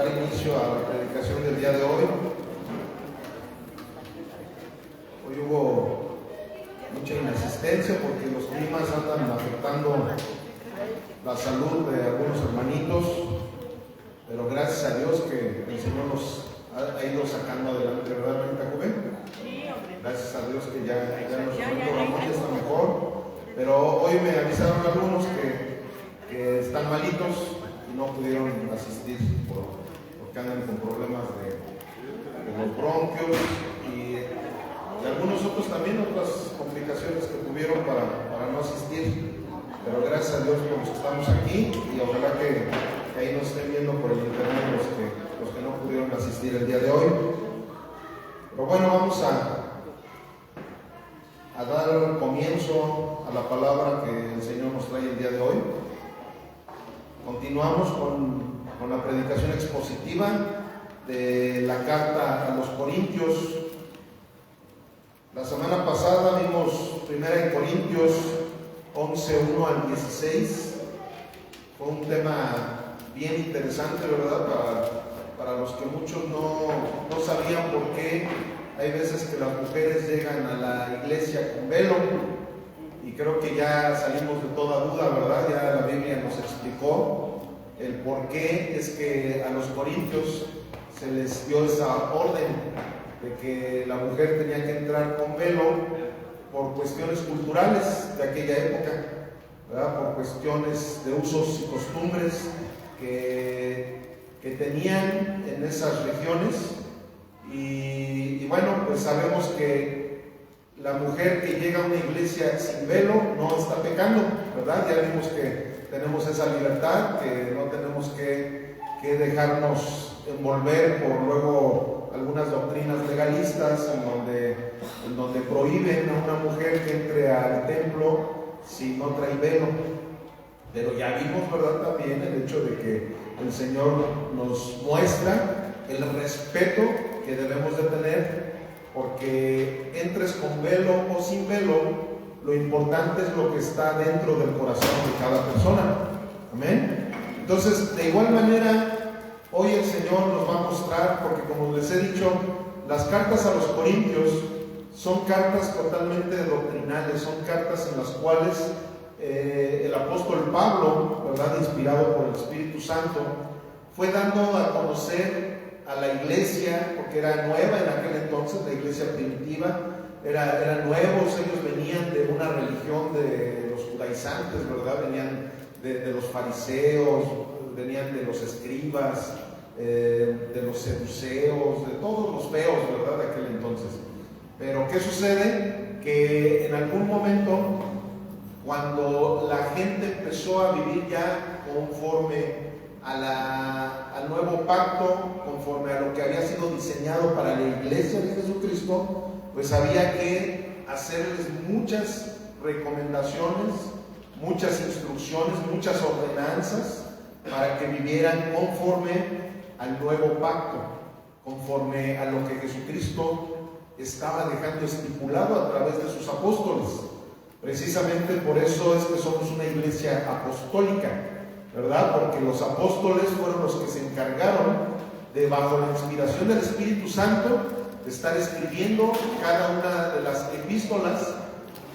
dar inicio a la predicación del día de hoy. Hoy hubo mucha inasistencia porque los climas andan afectando la salud de algunos hermanitos, pero gracias a Dios que el Señor nos ha ido sacando adelante, ¿verdad, Rubén? Sí, hombre. Gracias a Dios que ya nuestro hermanito Ramón ya está mejor, pero hoy me avisaron algunos que están malitos y no pudieron asistir porque andan con problemas de los bronquios y algunos otros también, otras complicaciones que tuvieron para no asistir, pero gracias a Dios por los que estamos aquí y ojalá que ahí nos estén viendo por el internet los que no pudieron asistir el día de hoy. Pero bueno, vamos a dar comienzo a la palabra que el Señor nos trae el día de hoy. Continuamos con la predicación expositiva de la carta a los Corintios. La semana pasada vimos 1 Corintios 11:1 al 16. Fue un tema bien interesante, ¿verdad? Para los que muchos no sabían por qué hay veces que las mujeres llegan a la iglesia con velo, y creo que ya salimos de toda duda, ¿verdad? Ya la Biblia nos explicó el por qué es que a los corintios se les dio esa orden de que la mujer tenía que entrar con velo por cuestiones culturales de aquella época, ¿verdad? Por cuestiones de usos y costumbres que tenían en esas regiones. Y bueno, pues sabemos que la mujer que llega a una iglesia sin velo no está pecando, ¿verdad? Ya vimos que tenemos esa libertad, que no tenemos que dejarnos envolver por luego algunas doctrinas legalistas en donde prohíben a una mujer que entre al templo si no trae velo. Pero ya vimos, ¿verdad?, también el hecho de que el Señor nos muestra el respeto que debemos de tener, porque entres con velo o sin velo, lo importante es lo que está dentro del corazón de cada persona. Amén. Entonces, de igual manera, hoy el Señor nos va a mostrar, porque como les he dicho, las cartas a los Corintios son cartas totalmente doctrinales, son cartas en las cuales el apóstol Pablo, ¿verdad?, inspirado por el Espíritu Santo, fue dando a conocer a la iglesia, porque era nueva en aquel entonces, la iglesia primitiva, eran nuevos, ellos venían de una religión de los judaizantes, ¿verdad? Venían de los fariseos, venían de los escribas, de los seduceos, de todos los feos, ¿verdad?, de aquel entonces. Pero ¿qué sucede? Que en algún momento, cuando la gente empezó a vivir ya conforme al nuevo pacto, conforme a lo que había sido diseñado para la iglesia de Jesucristo, pues había que hacerles muchas recomendaciones, muchas instrucciones, muchas ordenanzas para que vivieran conforme al nuevo pacto, conforme a lo que Jesucristo estaba dejando estipulado a través de sus apóstoles. Precisamente por eso es que somos una iglesia apostólica, ¿verdad? Porque los apóstoles fueron los que se encargaron de, bajo la inspiración del Espíritu Santo, de estar escribiendo cada una de las epístolas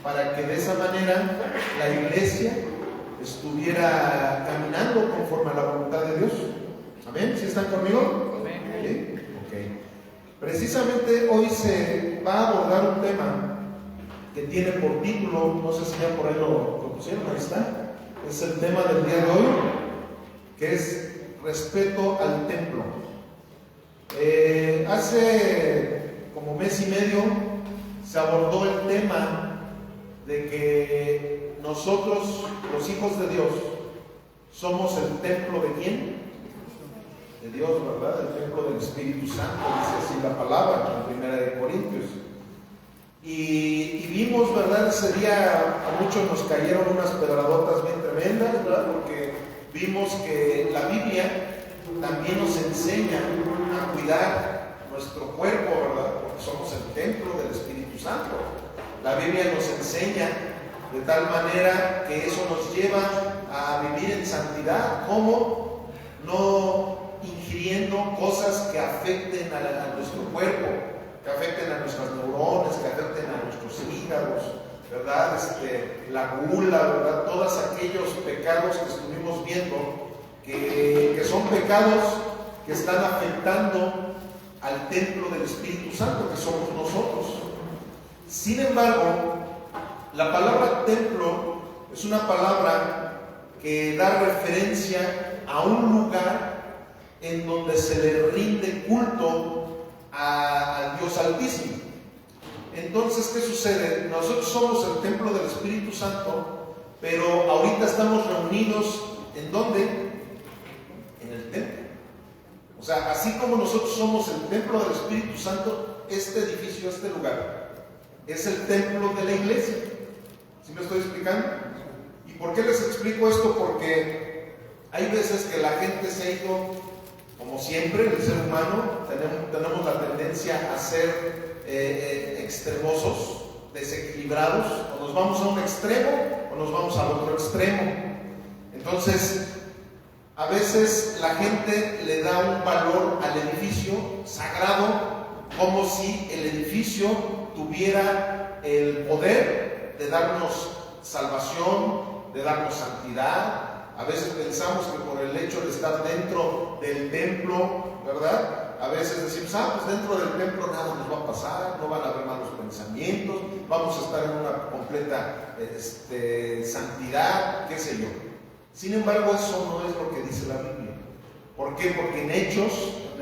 para que de esa manera la iglesia estuviera caminando conforme a la voluntad de Dios. ¿Amén? ¿Sí están conmigo? Amén. ¿Sí? Okay. Precisamente hoy se va a abordar un tema que tiene por título, no sé si ya por ahí lo pusieron, ahí está, es el tema del día de hoy, que es respeto al templo. Hace como mes y medio se abordó el tema de que nosotros, los hijos de Dios, somos el templo de ¿quién? De Dios, ¿verdad? El templo del Espíritu Santo, dice así la palabra en 1 Corintios. Y vimos, ¿verdad? Ese día a muchos nos cayeron unas pedradotas bien tremendas, ¿verdad? Porque vimos que la Biblia también nos enseña a cuidar nuestro cuerpo, ¿verdad? Porque somos el templo del Espíritu Santo. La Biblia nos enseña de tal manera que eso nos lleva a vivir en santidad, como no ingiriendo viendo cosas que afecten a nuestro cuerpo, que afecten a nuestras neuronas, que afecten a nuestros hígados, ¿verdad? La gula, ¿verdad? Todos aquellos pecados que estuvimos viendo, que son pecados que están afectando al templo del Espíritu Santo, que somos nosotros. Sin embargo, la palabra templo es una palabra que da referencia a un lugar en donde se le rinde culto al Dios Altísimo. Entonces, ¿qué sucede? Nosotros somos el templo del Espíritu Santo, pero ahorita estamos reunidos ¿en dónde? En el templo. O sea, así como nosotros somos el templo del Espíritu Santo, este edificio, este lugar, es el templo de la iglesia. ¿Sí me estoy explicando? ¿Y por qué les explico esto? Porque hay veces que la gente se ha ido, como siempre, el ser humano, tenemos la tendencia a ser extremosos, desequilibrados, o nos vamos a un extremo o nos vamos al otro extremo. Entonces, a veces la gente le da un valor al edificio sagrado como si el edificio tuviera el poder de darnos salvación, de darnos santidad. A veces pensamos que por el hecho de estar dentro del templo, ¿verdad? A veces decimos, pues dentro del templo nada nos va a pasar, no van a haber malos pensamientos, vamos a estar en una completa santidad, qué sé yo. Sin embargo, eso no es lo que dice la Biblia. ¿Por qué? Porque en Hechos,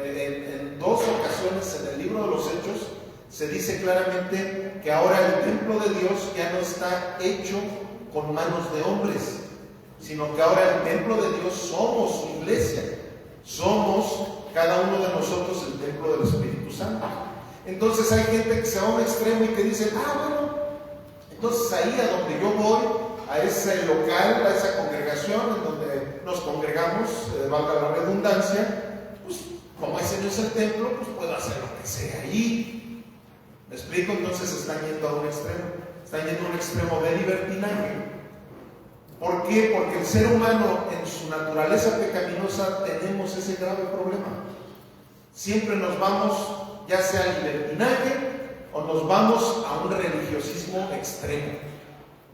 en dos ocasiones en el libro de los Hechos, se dice claramente que ahora el templo de Dios ya no está hecho con manos de hombres, sino que ahora el templo de Dios somos su iglesia, somos cada uno de nosotros el templo del Espíritu Santo. Entonces hay gente que se va a un extremo y que dice, bueno, entonces ahí a donde yo voy, a ese local, a esa congregación en donde nos congregamos, valga la redundancia, pues como ese no es el templo, pues puedo hacer lo que sea ahí. ¿Me explico? Entonces están yendo a un extremo, están yendo a un extremo de libertinaje. ¿Por qué? Porque el ser humano en su naturaleza pecaminosa tenemos ese grave problema. Siempre nos vamos ya sea al libertinaje o nos vamos a un religiosismo extremo.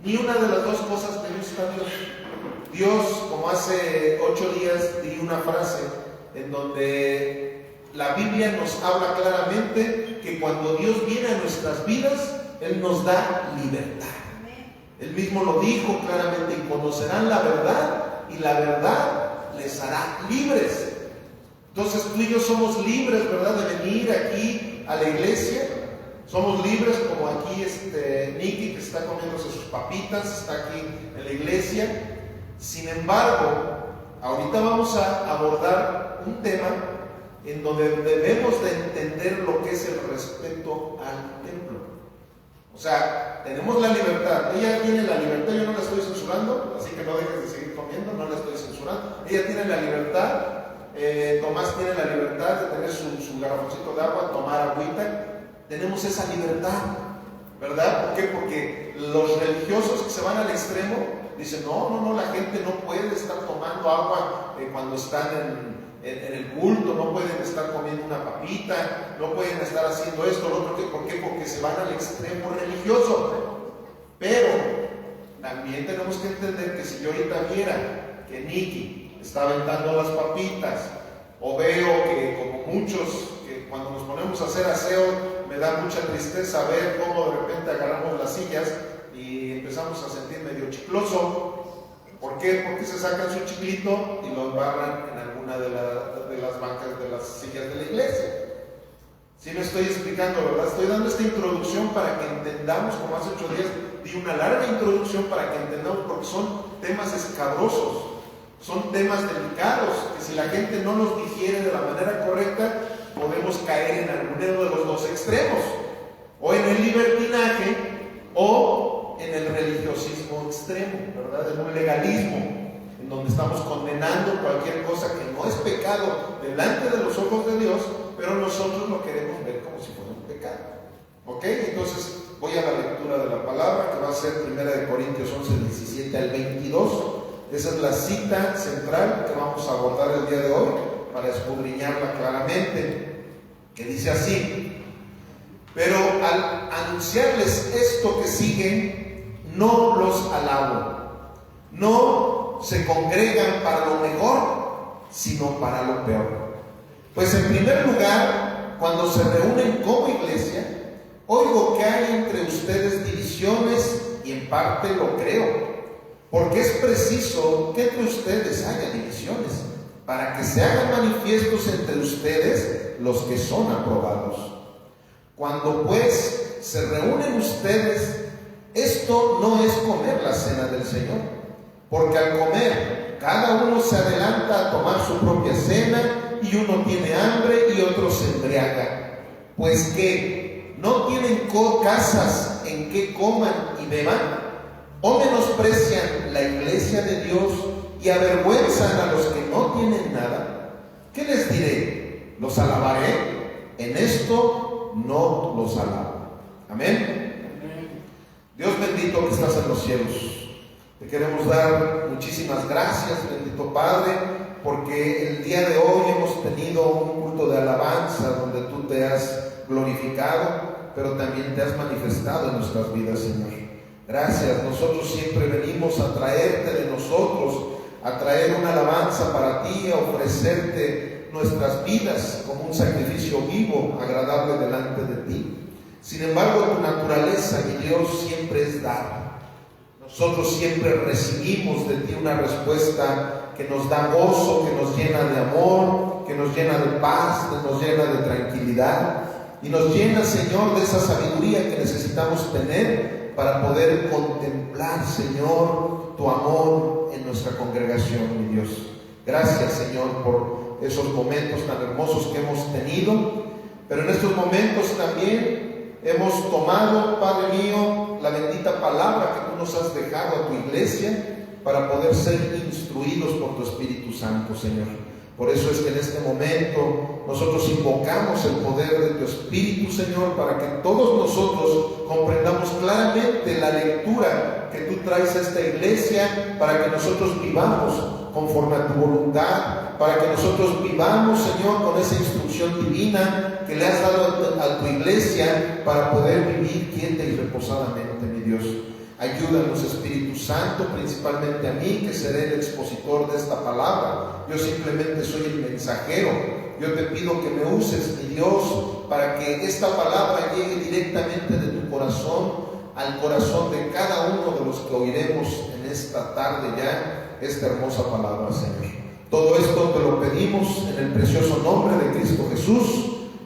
Ni una de las dos cosas le gusta a Dios. Dios, como hace 8 días di una frase en donde la Biblia nos habla claramente que cuando Dios viene a nuestras vidas, Él nos da libertad. Él mismo lo dijo claramente, y conocerán la verdad, y la verdad les hará libres. Entonces tú y yo somos libres, ¿verdad?, de venir aquí a la iglesia. Somos libres, como aquí Nicky, que está comiéndose sus papitas, está aquí en la iglesia. Sin embargo, ahorita vamos a abordar un tema en donde debemos de entender lo que es el respeto al templo. O sea, tenemos la libertad. Ella tiene la libertad, yo no la estoy censurando, así que no dejes de seguir comiendo, no la estoy censurando. Ella tiene la libertad, Tomás tiene la libertad de tener su garrafoncito de agua, tomar agüita. Tenemos esa libertad, ¿verdad? ¿Por qué? Porque los religiosos que se van al extremo dicen, no, la gente no puede estar tomando agua cuando están en el culto, no pueden estar comiendo una papita, no pueden estar haciendo esto, lo otro. ¿Por qué? Porque se van al extremo religioso. Pero también tenemos que entender que si yo ahorita viera que Nicky está aventando las papitas, o veo que como muchos, que cuando nos ponemos a hacer aseo, me da mucha tristeza ver cómo de repente agarramos las sillas y empezamos a sentir medio chicloso. ¿Por qué? Porque se sacan su chiclito y lo embarran en alguna de las bancas de las sillas de la iglesia. ¿Sí me estoy explicando, verdad? Estoy dando esta introducción para que entendamos, como hace 8 días di una larga introducción para que entendamos, porque son temas escabrosos, son temas delicados, que si la gente no los digiere de la manera correcta, podemos caer en alguno de los dos extremos, o en el libertinaje o en el religiosismo extremo, ¿verdad? En un legalismo, en donde estamos condenando cualquier cosa que no es pecado delante de los ojos de Dios, pero nosotros lo queremos ver como si fuera un pecado. ¿Ok? Entonces voy a la lectura de la palabra, que va a ser 1 Corintios 11, 17 al 22. Esa es la cita central que vamos a abordar el día de hoy. para escudriñarla claramente, que dice así: pero al anunciarles esto que sigue, no los alabo, no se congregan para lo mejor, sino para lo peor. Pues en primer lugar, cuando se reúnen como iglesia, oigo que hay entre ustedes divisiones, y en parte lo creo, porque es preciso que entre ustedes haya divisiones, para que se hagan manifiestos entre ustedes los que son aprobados. Cuando pues se reúnen ustedes, esto no es comer la cena del Señor, porque al comer cada uno se adelanta a tomar su propia cena, y uno tiene hambre y otro se embriaga. Pues que no tienen casas en que coman y beban, o menosprecian la iglesia de Dios y avergüenzan a los que no tienen nada. ¿Qué les diré? ¿Los alabaré? En esto no los alabo. Amén. Dios bendito que estás en los cielos, te queremos dar muchísimas gracias, bendito Padre, porque el día de hoy hemos tenido un culto de alabanza donde tú te has glorificado, pero también te has manifestado en nuestras vidas, Señor. Gracias. Nosotros siempre venimos a traerte de nosotros, a traer una alabanza para ti, a ofrecerte nuestras vidas como un sacrificio vivo, agradable delante de ti. Sin embargo, tu naturaleza, mi Dios, siempre es dar. Nosotros siempre recibimos de ti una respuesta que nos da gozo, que nos llena de amor, que nos llena de paz, que nos llena de tranquilidad, y nos llena, Señor, de esa sabiduría que necesitamos tener para poder contemplar, Señor, tu amor en nuestra congregación, mi Dios. Gracias, Señor, por esos momentos tan hermosos que hemos tenido, pero en estos momentos también hemos tomado, Padre mío, la bendita palabra que tú nos has dejado a tu iglesia para poder ser instruidos por tu Espíritu Santo, Señor. Por eso es que en este momento nosotros invocamos el poder de tu Espíritu, Señor, para que todos nosotros comprendamos claramente la lectura que tú traes a esta iglesia, para que nosotros vivamos conforme a tu voluntad, para que nosotros vivamos, Señor, con esa instrucción divina que le has dado a tu iglesia para poder vivir quieta y reposadamente, mi Dios. Ayúdanos, Espíritu Santo, principalmente a mí, que seré el expositor de esta palabra. Yo simplemente soy el mensajero. Yo te pido que me uses, mi Dios, para que esta palabra llegue directamente de tu corazón al corazón de cada uno de los que oiremos en esta tarde ya esta hermosa palabra, Señor. Todo esto te lo pedimos en el precioso nombre de Cristo Jesús.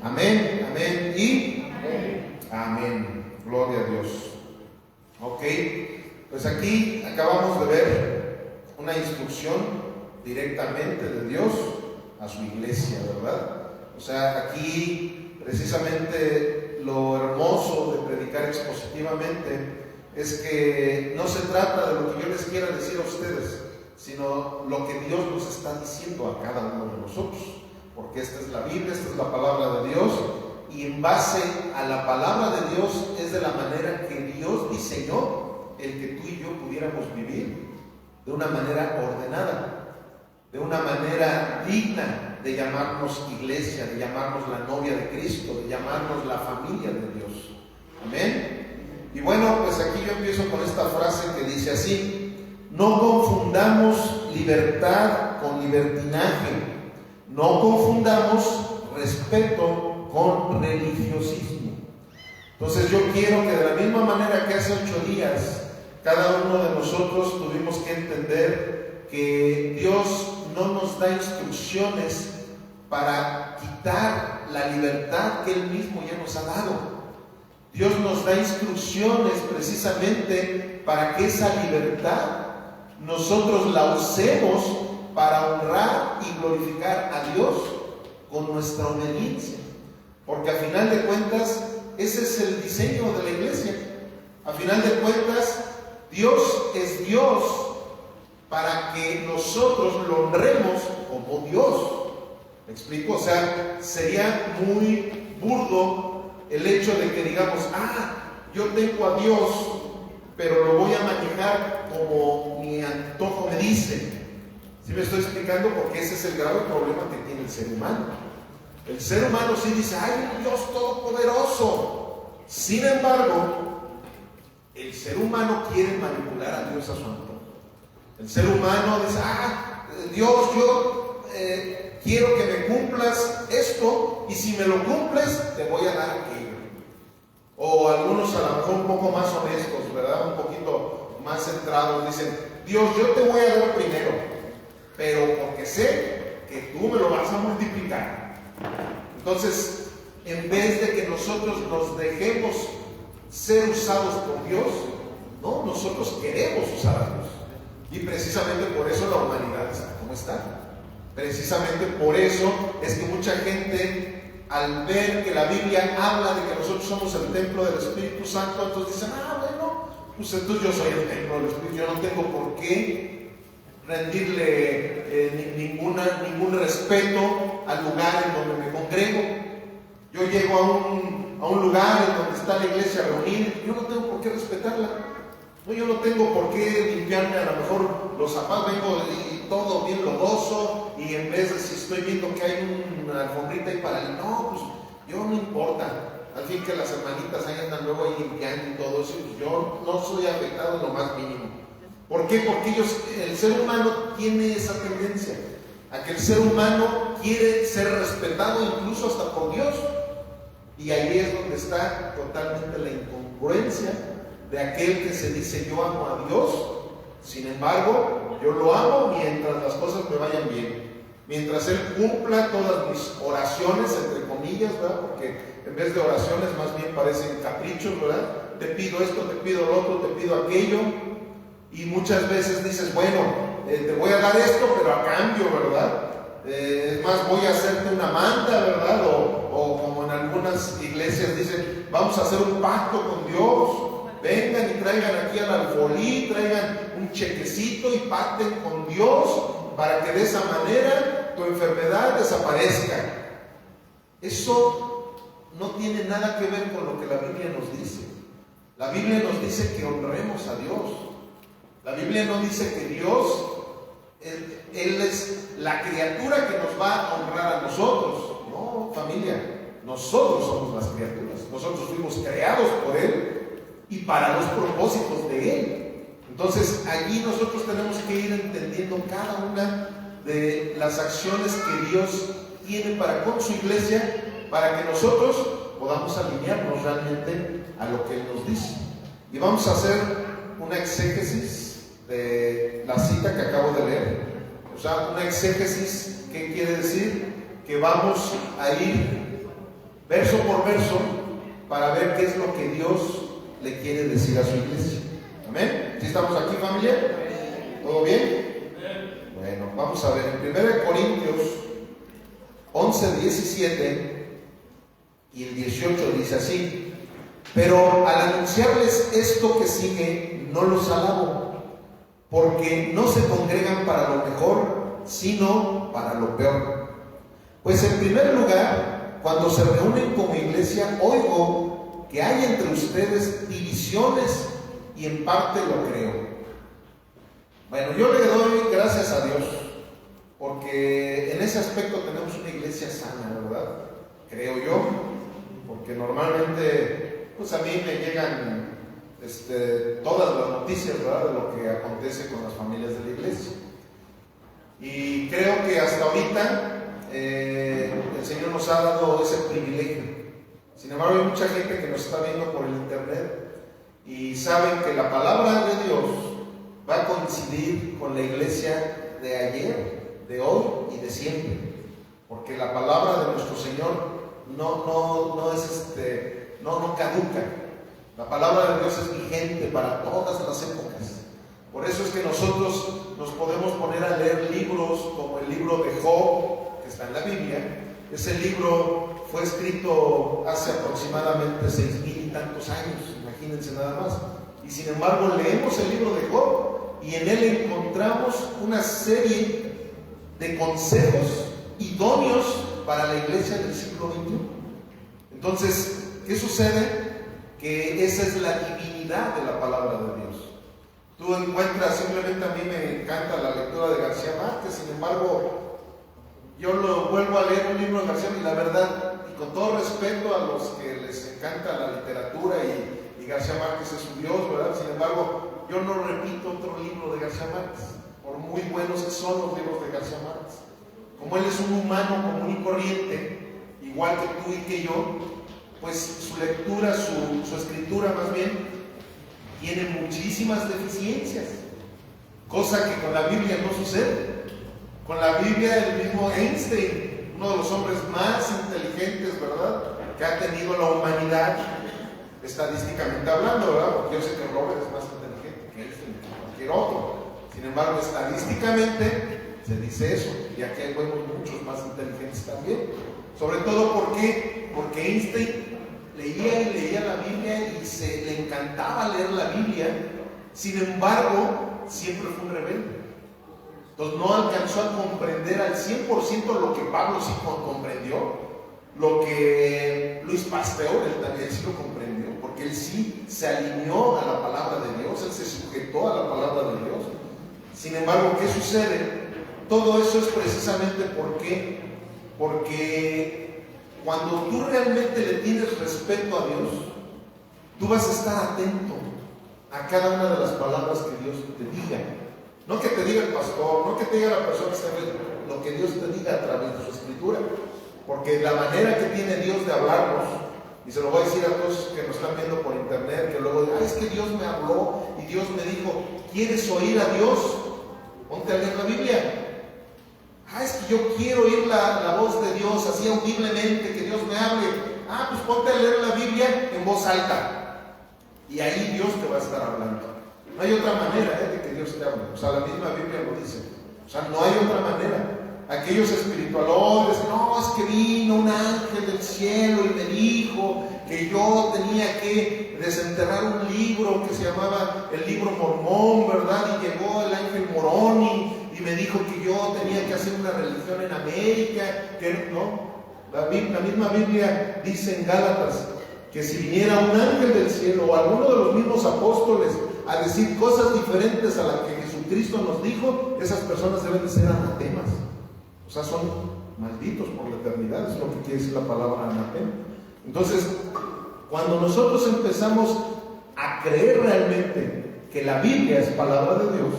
Amén, amén y amén. Amén. Gloria a Dios. Ok, pues aquí acabamos de ver una instrucción directamente de Dios a su iglesia, ¿verdad? O sea, aquí precisamente lo hermoso de predicar expositivamente es que no se trata de lo que yo les quiera decir a ustedes, sino lo que Dios nos está diciendo a cada uno de nosotros, porque esta es la Biblia, esta es la palabra de Dios, y en base a la palabra de Dios es de la manera que Dios diseñó el que tú y yo pudiéramos vivir de una manera ordenada, de una manera digna de llamarnos iglesia, de llamarnos la novia de Cristo, de llamarnos la familia de Dios. Amén. Y bueno, pues aquí yo empiezo con esta frase que dice así: no confundamos libertad con libertinaje, no confundamos respeto con religiosismo. Entonces yo quiero que de la misma manera que hace 8 días cada uno de nosotros tuvimos que entender que Dios no nos da instrucciones para quitar la libertad que Él mismo ya nos ha dado. Dios nos da instrucciones precisamente para que esa libertad nosotros la usemos para honrar y glorificar a Dios con nuestra obediencia. Porque a final de cuentas, ese es el diseño de la iglesia. A final de cuentas, Dios es Dios para que nosotros lo honremos como Dios. ¿Me explico? O sea, sería muy burdo el hecho de que digamos: yo tengo a Dios, pero lo voy a manejar como mi antojo me dice. ¿Sí me estoy explicando? Porque ese es el grave problema que tiene el ser humano. El ser humano sí dice, ¡ay, un Dios todopoderoso! Sin embargo, el ser humano quiere manipular a Dios a su antojo. El ser humano dice, Dios, yo quiero que me cumplas esto, y si me lo cumples, te voy a dar aquello. O algunos a lo mejor un poco más honestos, ¿verdad? Un poquito más centrados, dicen, Dios, yo te voy a dar primero, pero porque sé que tú me lo vas a multiplicar. Entonces, en vez de que nosotros nos dejemos ser usados por Dios, no, nosotros queremos usar a Dios. Y precisamente por eso la humanidad está como está. Precisamente por eso es que mucha gente, al ver que la Biblia habla de que nosotros somos el templo del Espíritu Santo, entonces dicen, bueno, pues entonces yo soy el templo del Espíritu, yo no tengo por qué rendirle ningún respeto al lugar en donde me congrego. Yo llego a un lugar en donde está la iglesia reunida, yo no tengo por qué respetarla. No, yo no tengo por qué limpiarme a lo mejor los zapatos, vengo y todo bien lodoso, y en vez de si estoy viendo que hay una alfombrita ahí para el... No, pues yo no importa. Al fin que las hermanitas ahí andan luego ahí limpiando y todo eso, y yo no soy afectado en lo más mínimo. ¿Por qué? Porque el ser humano tiene esa tendencia a que el ser humano quiere ser respetado incluso hasta por Dios. Y ahí es donde está totalmente la incongruencia de aquel que se dice yo amo a Dios, sin embargo yo lo amo mientras las cosas me vayan bien, mientras Él cumpla todas mis oraciones, entre comillas, ¿verdad? Porque en vez de oraciones más bien parecen caprichos, ¿verdad? Te pido esto, te pido lo otro, te pido aquello, y muchas veces dices, bueno, te voy a dar esto, pero a cambio, ¿verdad? Es más, voy a hacerte una manda, ¿verdad? O como en algunas iglesias dicen, vamos a hacer un pacto con Dios. Vengan y traigan aquí al alfolí, traigan un chequecito y pacten con Dios para que de esa manera tu enfermedad desaparezca. Eso no tiene nada que ver con lo que la Biblia nos dice. La Biblia nos dice que honremos a Dios. La Biblia no dice que Dios, Él es la criatura que nos va a honrar a nosotros. No, familia, nosotros somos las criaturas. Nosotros fuimos creados por Él y para los propósitos de Él. Entonces allí nosotros tenemos que ir entendiendo cada una de las acciones que Dios tiene para con su iglesia, para que nosotros podamos alinearnos realmente a lo que Él nos dice. Y vamos a hacer una exégesis de la cita que acabo de leer. O sea, una exégesis, ¿qué quiere decir? Que vamos a ir verso por verso para ver qué es lo que Dios le quiere decir a su iglesia. ¿Amén? ¿Sí estamos aquí, familia? ¿Todo bien? Bueno, vamos a ver. En 1 Corintios 11, 17 y el 18 dice así: pero al anunciarles esto que sigue, no los alabo, porque no se congregan para lo mejor, sino para lo peor. Pues en primer lugar, cuando se reúnen como iglesia, oigo que hay entre ustedes divisiones, y en parte lo creo. Bueno, yo le doy gracias a Dios, porque en ese aspecto tenemos una iglesia sana, ¿verdad? Creo yo, porque normalmente, pues a mí me llegan todas las noticias, ¿verdad?, de lo que acontece con las familias de la iglesia. Y creo que hasta ahorita el Señor nos ha dado ese privilegio. Sin embargo, hay mucha gente que nos está viendo por el internet y saben que la palabra de Dios va a coincidir con la iglesia de ayer, de hoy y de siempre, porque la palabra de nuestro Señor no caduca. La palabra de Dios es vigente para todas las épocas. Por eso es que nosotros nos podemos poner a leer libros como el libro de Job, que está en la Biblia. Ese libro fue escrito hace aproximadamente 6,000 y tantos años, imagínense nada más. Y sin embargo leemos el libro de Job y en él encontramos una serie de consejos idóneos para la iglesia del siglo XXI. Entonces, ¿qué sucede? Que esa es la divinidad de la palabra de Dios. Tú encuentras, simplemente a mí me encanta la lectura de García Márquez, sin embargo, yo lo vuelvo a leer un libro de García y la verdad, y con todo respeto a los que les encanta la literatura y García Márquez es su Dios, ¿verdad? Sin embargo, yo no repito otro libro de García Márquez, por muy buenos que son los libros de García Márquez. Como él es un humano común y corriente, igual que tú y que yo, pues su lectura, su escritura más bien, tiene muchísimas deficiencias, cosa que con la Biblia no sucede. Con la Biblia el mismo Einstein, uno de los hombres más inteligentes, ¿verdad?, que ha tenido la humanidad, estadísticamente hablando, ¿verdad?, porque yo sé que Robert es más inteligente que Einstein, que cualquier otro. Sin embargo, estadísticamente se dice eso, y aquí hay muchos más inteligentes también. Sobre todo porque Einstein leía y leía la Biblia y le encantaba leer la Biblia. Sin embargo, siempre fue un rebelde. Entonces no alcanzó a comprender al 100% lo que Pablo sí comprendió, lo que Luis Pasteur él también sí lo comprendió, porque él sí se alineó a la palabra de Dios, él se sujetó a la palabra de Dios. Sin embargo, ¿qué sucede? Todo eso es precisamente porque cuando tú realmente le tienes respeto a Dios, tú vas a estar atento a cada una de las palabras que Dios te diga. No que te diga el pastor, no que te diga la persona que está viendo, lo que Dios te diga a través de su escritura. Porque la manera que tiene Dios de hablarnos, y se lo voy a decir a todos que nos están viendo por internet, que luego dicen, es que Dios me habló y Dios me dijo, ¿quieres oír a Dios? Ponte a leer la Biblia. Es que yo quiero oír la voz de Dios así audiblemente, que Dios me hable. Pues ponte a leer la Biblia en voz alta. Y ahí Dios te va a estar hablando. No hay otra manera de que Dios te hable. O sea, la misma Biblia lo dice. O sea, no hay otra manera. Aquellos espiritualores, no, es que vino un ángel del cielo y me dijo que yo tenía que desenterrar un libro que se llamaba el libro Mormón, ¿verdad? Y llegó el ángel Moroni y me dijo que yo tenía que hacer una religión en América, que no. La misma Biblia dice en Gálatas que si viniera un ángel del cielo o alguno de los mismos apóstoles a decir cosas diferentes a las que Jesucristo nos dijo, esas personas deben de ser anatemas. O sea, son malditos por la eternidad, es lo que quiere decir la palabra anatema. Entonces, cuando nosotros empezamos a creer realmente que la Biblia es palabra de Dios,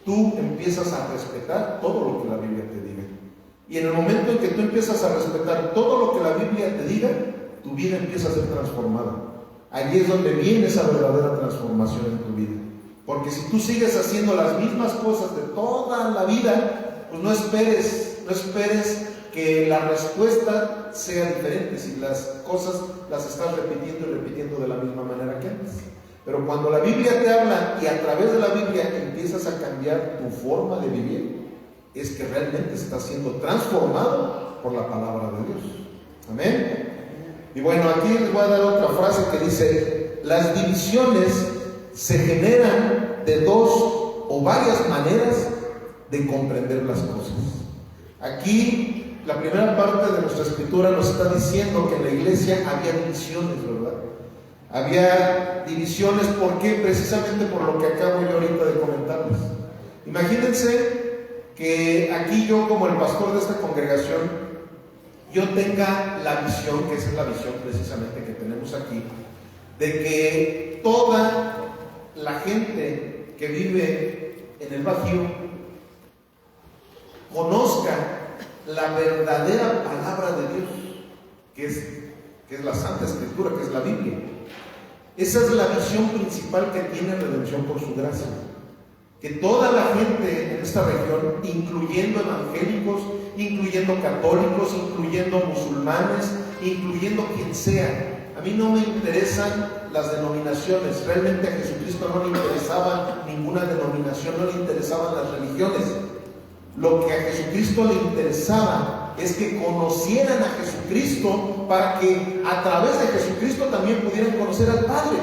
tú empiezas a respetar todo lo que la Biblia te diga. Y en el momento en que tú empiezas a respetar todo lo que la Biblia te diga, tu vida empieza a ser transformada. Allí es donde viene esa verdadera transformación en tu vida. Porque si tú sigues haciendo las mismas cosas de toda la vida, pues no esperes que la respuesta sea diferente si las cosas las estás repitiendo y repitiendo de la misma manera que antes. Pero cuando la Biblia te habla y a través de la Biblia empiezas a cambiar tu forma de vivir, es que realmente estás siendo transformado por la palabra de Dios. Amén. Y bueno, aquí les voy a dar otra frase que dice: las divisiones se generan de dos o varias maneras de comprender las cosas. Aquí la primera parte de nuestra escritura nos está diciendo que en la iglesia había divisiones, ¿verdad? Había divisiones, ¿por qué? Precisamente por lo que acabo yo ahorita de comentarles. Imagínense que aquí yo, como el pastor de esta congregación, yo tenga la visión, que esa es la visión precisamente que tenemos aquí, de que toda la gente que vive en el Bajío conozca la verdadera palabra de Dios, que es la Santa Escritura, que es la Biblia. Esa es la visión principal que tiene Redención por su gracia. Que toda la gente en esta región, incluyendo evangélicos, incluyendo católicos, incluyendo musulmanes, incluyendo quien sea. A mí no me interesan las denominaciones. Realmente a Jesucristo no le interesaba ninguna denominación, no le interesaban las religiones. Lo que a Jesucristo le interesaba es que conocieran a Jesucristo para que a través de Jesucristo también pudieran conocer al Padre.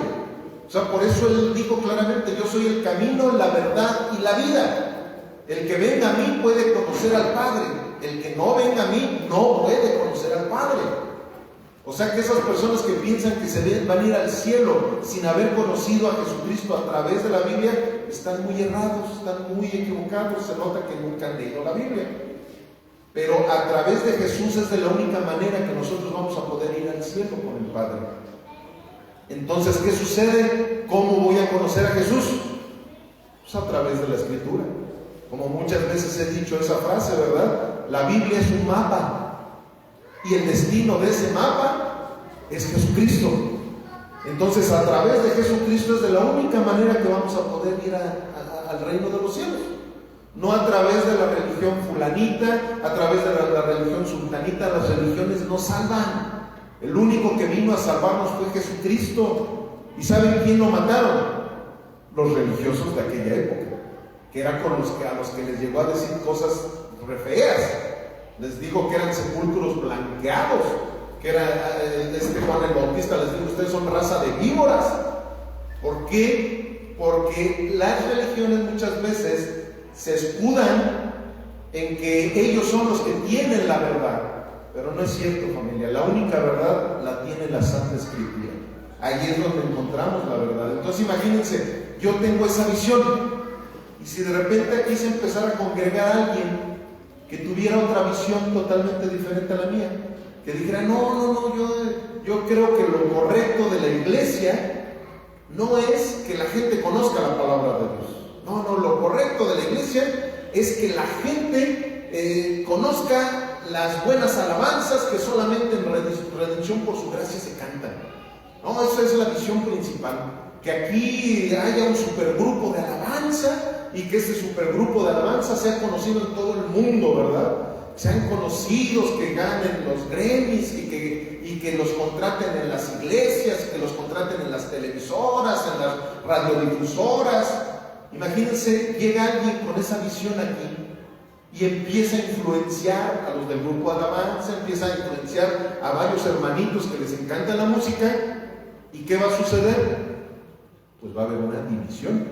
O sea, por eso Él dijo claramente: yo soy el camino, la verdad y la vida. El que venga a mí puede conocer al Padre. El que no venga a mí no puede conocer al Padre. O sea que esas personas que piensan que van a ir al cielo sin haber conocido a Jesucristo a través de la Biblia, están muy errados, están muy equivocados, se nota que nunca han leído la Biblia. Pero a través de Jesús es de la única manera que nosotros vamos a poder ir al cielo con el Padre. Entonces, ¿qué sucede? ¿Cómo voy a conocer a Jesús? Pues a través de la Escritura. Como muchas veces he dicho esa frase, ¿verdad? La Biblia es un mapa. Y el destino de ese mapa es Jesucristo. Entonces, a través de Jesucristo es de la única manera que vamos a poder ir al reino de los cielos. No a través de la religión fulanita, a través de la religión sultanita. Las religiones no salvan. El único que vino a salvarnos fue Jesucristo. ¿Y saben quién lo mataron? Los religiosos de aquella época, que eran con a los que les llegó a decir cosas re feas. Les dijo que eran sepulcros blanqueados, que era Juan el Bautista les dijo: ustedes son raza de víboras. ¿Por qué? Porque las religiones muchas veces se escudan en que ellos son los que tienen la verdad, pero no es cierto, familia. La única verdad la tiene la Santa Escritura. Ahí es donde encontramos la verdad. Entonces imagínense, yo tengo esa visión, y si de repente aquí se empezara a congregar a alguien que tuviera otra visión totalmente diferente a la mía, que dijera: no, yo creo que lo correcto de la iglesia no es que la gente conozca la palabra de Dios. No, lo correcto de la iglesia es que la gente conozca las buenas alabanzas que solamente en redención por su gracia se cantan. No, esa es la visión principal. Que aquí haya un supergrupo de alabanza y que ese supergrupo de alabanza sea conocido en todo el mundo, ¿verdad? Sean conocidos, que ganen los Grammys y que los contraten en las iglesias, que los contraten en las televisoras, en las radiodifusoras. Imagínense, llega alguien con esa visión aquí y empieza a influenciar a los del grupo de alabanza, empieza a influenciar a varios hermanitos que les encanta la música. ¿Y qué va a suceder? Pues va a haber una división,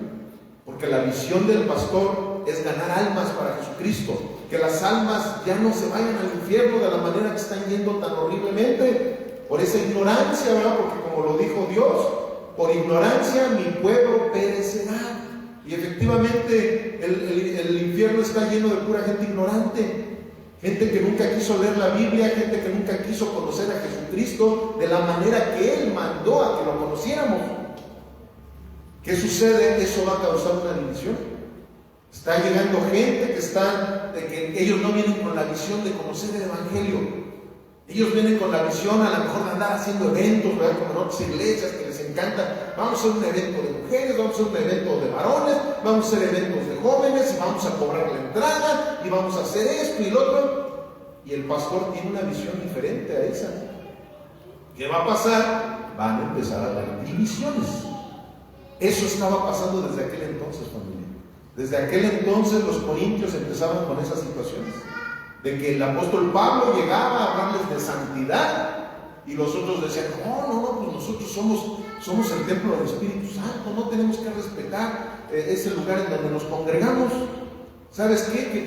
porque la visión del pastor es ganar almas para Jesucristo, que las almas ya no se vayan al infierno de la manera que están yendo tan horriblemente, por esa ignorancia, ¿verdad? Porque como lo dijo Dios, por ignorancia mi pueblo perecerá. Y efectivamente el infierno está lleno de pura gente ignorante, gente que nunca quiso leer la Biblia, gente que nunca quiso conocer a Jesucristo de la manera que Él mandó a que lo conociéramos. ¿Qué sucede? Eso va a causar una división. Está llegando gente que ellos no vienen con la visión de conocer el Evangelio. Ellos vienen con la visión a lo mejor de andar haciendo eventos, ¿verdad? Como en otras iglesias que les encanta. Vamos a hacer un evento de mujeres, vamos a hacer un evento de varones, vamos a hacer eventos de jóvenes y vamos a cobrar la entrada y vamos a hacer esto y lo otro. Y el pastor tiene una visión diferente a esa. ¿Qué va a pasar? Van a empezar a haber divisiones. Eso estaba pasando desde aquel entonces, familia. Desde aquel entonces los corintios empezaban con esas situaciones, de que el apóstol Pablo llegaba a hablarles de santidad y los otros decían: no, pues nosotros somos el templo del Espíritu Santo, no tenemos que respetar ese lugar en donde nos congregamos. ¿Sabes qué? Que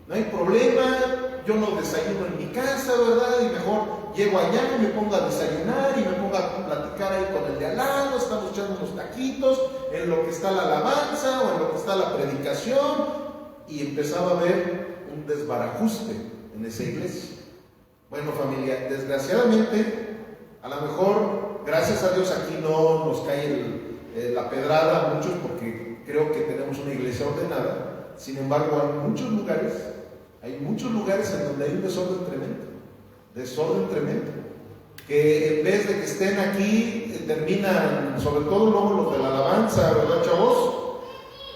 no hay problema, yo no desayuno en mi casa, ¿verdad? Y mejor llego allá y me pongo a desayunar y me pongo a platicar ahí con el de al lado, estamos echando unos taquitos en lo que está la alabanza o en lo que está la predicación. Y empezaba a haber un desbarajuste en esa iglesia. Bueno, familia, desgraciadamente, a lo mejor, gracias a Dios, aquí no nos cae la pedrada a muchos, porque creo que tenemos una iglesia ordenada. Sin embargo, hay muchos lugares en donde hay un desorden tremendo, que en vez de que estén aquí, terminan, sobre todo luego los de la alabanza, ¿verdad, chavos?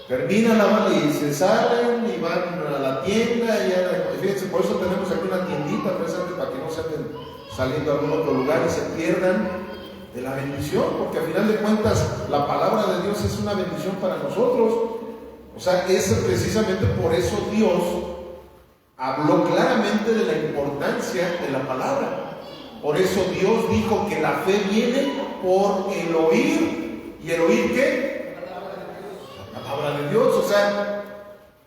Terminan y se salen y van a la tienda. Y fíjense, por eso tenemos aquí una tiendita precisamente para que no se anden saliendo a algún otro lugar y se pierdan de la bendición, porque al final de cuentas la palabra de Dios es una bendición para nosotros. O sea, es precisamente por eso Dios habló claramente de la importancia de la palabra. Por eso Dios dijo que la fe viene por el oír. ¿Y el oír qué? Palabra de Dios. O sea,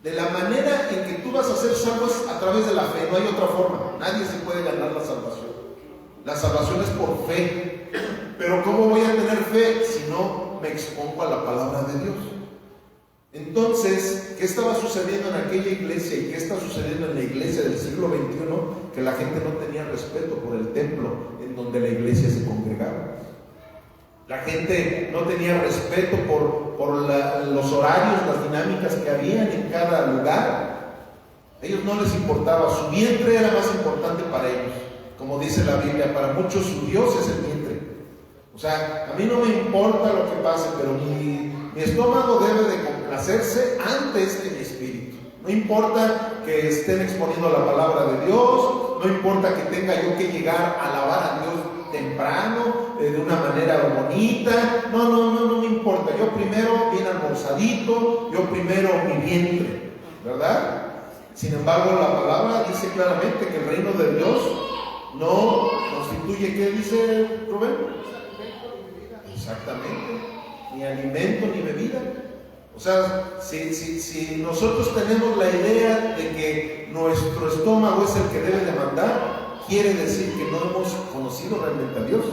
de la manera en que tú vas a ser salvo es a través de la fe, no hay otra forma. Nadie se puede ganar la salvación. La salvación es por fe. Pero ¿cómo voy a tener fe si no me expongo a la palabra de Dios? Entonces, ¿qué estaba sucediendo en aquella iglesia y qué está sucediendo en la iglesia del siglo XXI? Que la gente no tenía respeto por el templo en donde la iglesia se congregaba. La gente no tenía respeto por los horarios, las dinámicas que habían en cada lugar. A ellos no les importaba, su vientre era más importante para ellos. Como dice la Biblia, para muchos su Dios es el vientre. O sea, a mí no me importa lo que pase, pero mi estómago debe de complacerse antes que mi espíritu. No importa que estén exponiendo la palabra de Dios, no importa que tenga yo que llegar a alabar a Dios temprano, de una manera bonita, no me importa. Yo primero bien almorzadito, yo primero mi vientre, ¿verdad? Sin embargo, la palabra dice claramente que el reino de Dios no constituye, ¿qué dice Rubén? Exactamente, ni alimento ni bebida. O sea, si nosotros tenemos la idea de que nuestro estómago es el que debe de mandar, quiere decir que no hemos conocido realmente a Dios.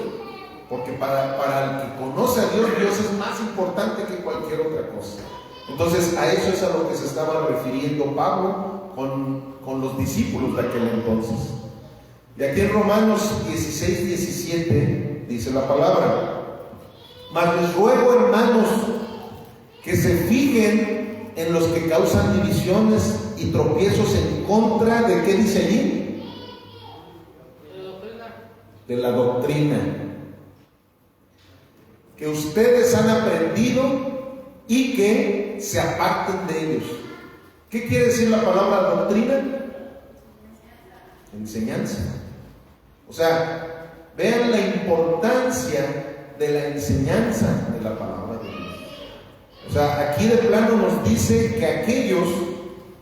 Porque para el que conoce a Dios, Dios es más importante que cualquier otra cosa. Entonces, a eso es a lo que se estaba refiriendo Pablo con los discípulos de aquel entonces. Y aquí en Romanos 16, 17 dice la palabra: mas les ruego, hermanos, que se fijen en los que causan divisiones y tropiezos en contra de, ¿qué dice allí? De la doctrina que ustedes han aprendido y que se aparten de ellos. ¿Qué quiere decir la palabra doctrina? Enseñanza. O sea, vean la importancia de la enseñanza de la palabra de Dios. O sea, aquí de plano nos dice que aquellos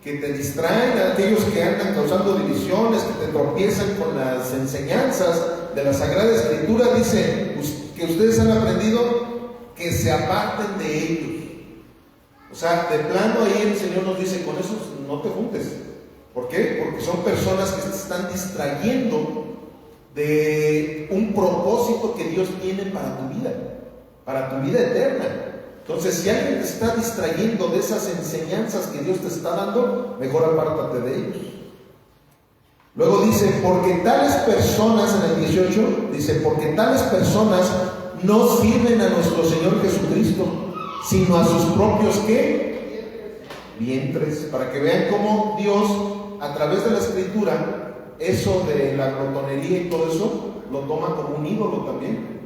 que te distraen, aquellos que andan causando divisiones, que te tropiezan con las enseñanzas de la Sagrada Escritura, dice que ustedes han aprendido que se aparten de ellos. O sea, de plano ahí el Señor nos dice, con esos no te juntes. ¿Por qué? Porque son personas que se están distrayendo de un propósito que Dios tiene para tu vida eterna. Entonces, si alguien te está distrayendo de esas enseñanzas que Dios te está dando, mejor apártate de ellos. Luego dice, porque tales personas, en el 18, dice, porque tales personas no sirven a nuestro Señor Jesucristo, sino a sus propios, ¿qué? Vientres. Para que vean cómo Dios, a través de la Escritura, eso de la glotonería y todo eso, lo toma como un ídolo también.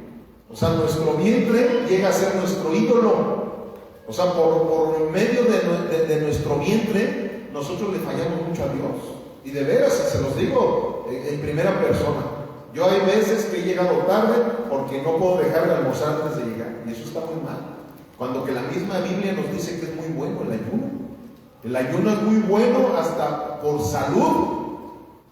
O sea, nuestro vientre llega a ser nuestro ídolo. O sea, por medio de nuestro vientre, nosotros le fallamos mucho a Dios. Y de veras, se los digo en primera persona. Yo hay veces que he llegado tarde porque no puedo dejar de almorzar antes de llegar. Y eso está muy mal. Cuando que la misma Biblia nos dice que es muy bueno el ayuno. El ayuno es muy bueno hasta por salud.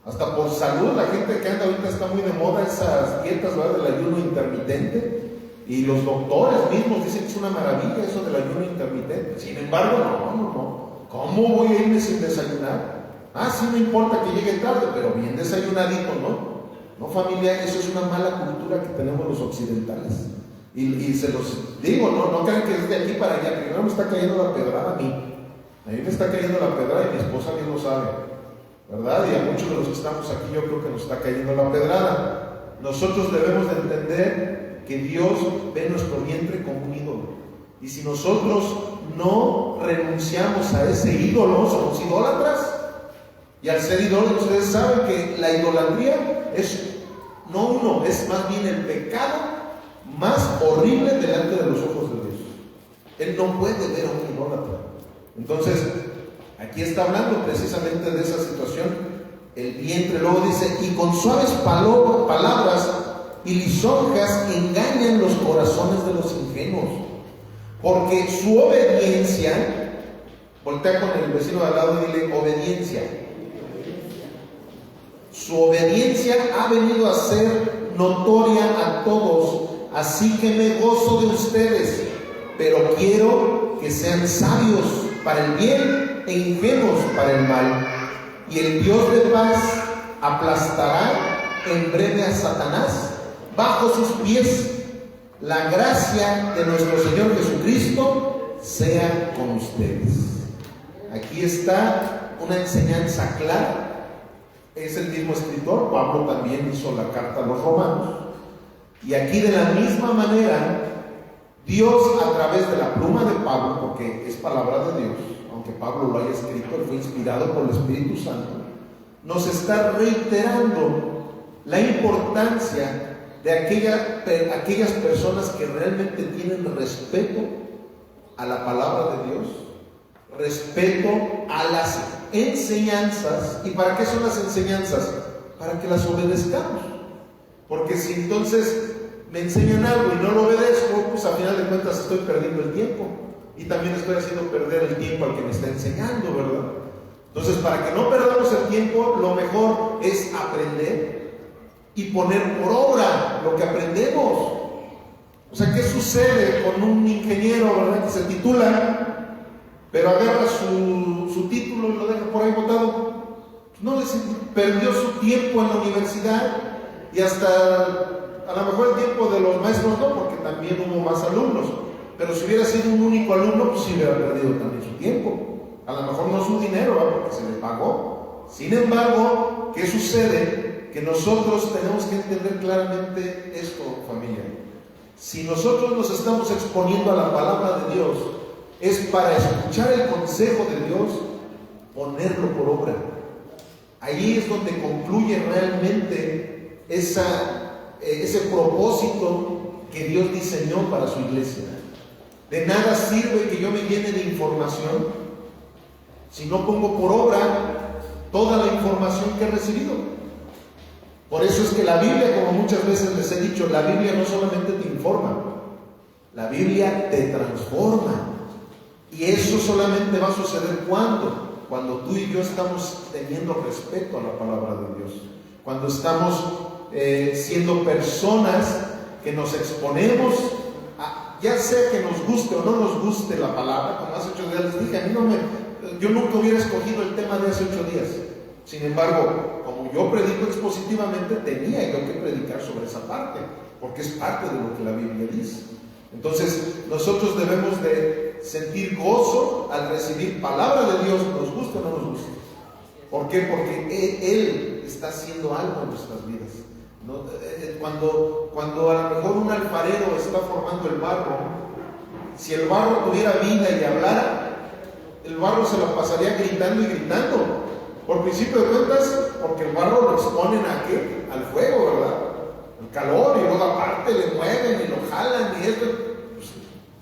Hasta por salud, la gente que anda ahorita está muy de moda esas dietas, ¿verdad?, del ayuno intermitente. Y los doctores mismos dicen que es una maravilla eso del ayuno intermitente. Sin embargo, no. ¿Cómo voy a irme sin desayunar? Sí, no importa que llegue tarde, pero bien desayunadito, ¿no? No, familia, eso es una mala cultura que tenemos los occidentales. Y se los digo, no crean que es de aquí para allá. Primero me está cayendo la pedrada a mí. A mí me está cayendo la pedrada y mi esposa bien lo sabe, ¿verdad? Y a muchos de los que estamos aquí yo creo que nos está cayendo la pedrada. Nosotros debemos de entender que Dios ve nuestro vientre como un ídolo. Y si nosotros no renunciamos a ese ídolo, somos idólatras. Y al ser idólatras, ustedes saben que la idolatría es más bien el pecado más horrible delante de los ojos de Dios. Él no puede ver a un idólatra. Entonces, aquí está hablando precisamente de esa situación, el vientre. Luego dice, y con suaves palabras y lisonjas engañan los corazones de los ingenuos, porque su obediencia, voltea con el vecino de al lado y dile, obediencia. Su obediencia ha venido a ser notoria a todos, así que me gozo de ustedes, pero quiero que sean sabios para el bien e ingenuos para el mal. Y el Dios de paz aplastará en breve a Satanás bajo sus pies. La gracia de nuestro Señor Jesucristo sea con ustedes. Aquí está una enseñanza clara. Es el mismo escritor, Pablo también hizo la carta a los romanos. Y aquí de la misma manera, Dios a través de la pluma de Pablo, porque es palabra de Dios, aunque Pablo lo haya escrito, él fue inspirado por el Espíritu Santo, nos está reiterando la importancia de aquellas personas que realmente tienen respeto a la palabra de Dios, respeto a las enseñanzas. ¿Y para qué son las enseñanzas? Para que las obedezcamos. Porque si entonces me enseñan algo y no lo obedezco, pues a final de cuentas estoy perdiendo el tiempo. Y también estoy haciendo perder el tiempo al que me está enseñando, ¿verdad? Entonces, para que no perdamos el tiempo, lo mejor es aprender y poner por obra lo que aprendemos. O sea, ¿qué sucede con un ingeniero, verdad, que se titula, pero agarra su título y lo deja por ahí botado? No, perdió su tiempo en la universidad y hasta a lo mejor el tiempo de los maestros no, porque también hubo más alumnos. Pero si hubiera sido un único alumno, pues sí hubiera perdido también su tiempo. A lo mejor no su dinero, ¿verdad?, porque se le pagó. Sin embargo, ¿qué sucede? Que nosotros tenemos que entender claramente esto, familia. Si nosotros nos estamos exponiendo a la palabra de Dios, es para escuchar el consejo de Dios, ponerlo por obra. Ahí es donde concluye realmente ese propósito que Dios diseñó para su iglesia. De nada sirve que yo me llene de información si no pongo por obra toda la información que he recibido. Por eso es que la Biblia, como muchas veces les he dicho, la Biblia no solamente te informa, la Biblia te transforma. Y eso solamente va a suceder cuando tú y yo estamos teniendo respeto a la palabra de Dios, cuando estamos siendo personas que nos exponemos a, ya sea que nos guste o no nos guste la palabra. Como hace 8 días les dije, yo nunca hubiera escogido el tema de hace 8 días. Sin embargo, como yo predico expositivamente, tenía yo que predicar sobre esa parte, porque es parte de lo que la Biblia dice. Entonces, nosotros debemos de sentir gozo al recibir palabra de Dios, nos guste o no nos guste. ¿Por qué? Porque Él está haciendo algo en nuestras vidas. ¿No? Cuando a lo mejor un alfarero está formando el barro, si el barro tuviera vida y hablara, el barro se lo pasaría gritando y gritando. Por principio de cuentas, porque el barro lo exponen ¿a qué? Al fuego, ¿verdad? El calor, y luego aparte le mueven y lo jalan y esto. Pues,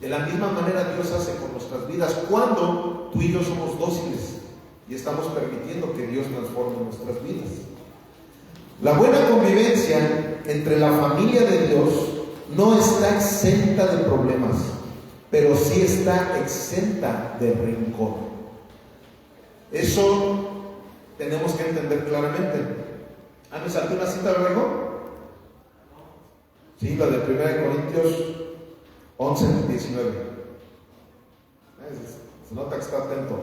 de la misma manera Dios hace con nuestras vidas cuando tú y yo somos dóciles y estamos permitiendo que Dios transforme nuestras vidas. La buena convivencia entre la familia de Dios no está exenta de problemas, pero sí está exenta de rencor. Eso tenemos que entender claramente. ¿Me saltó una cita luego? Sí, la de 1 Corintios 11, 19. Se nota que está atento.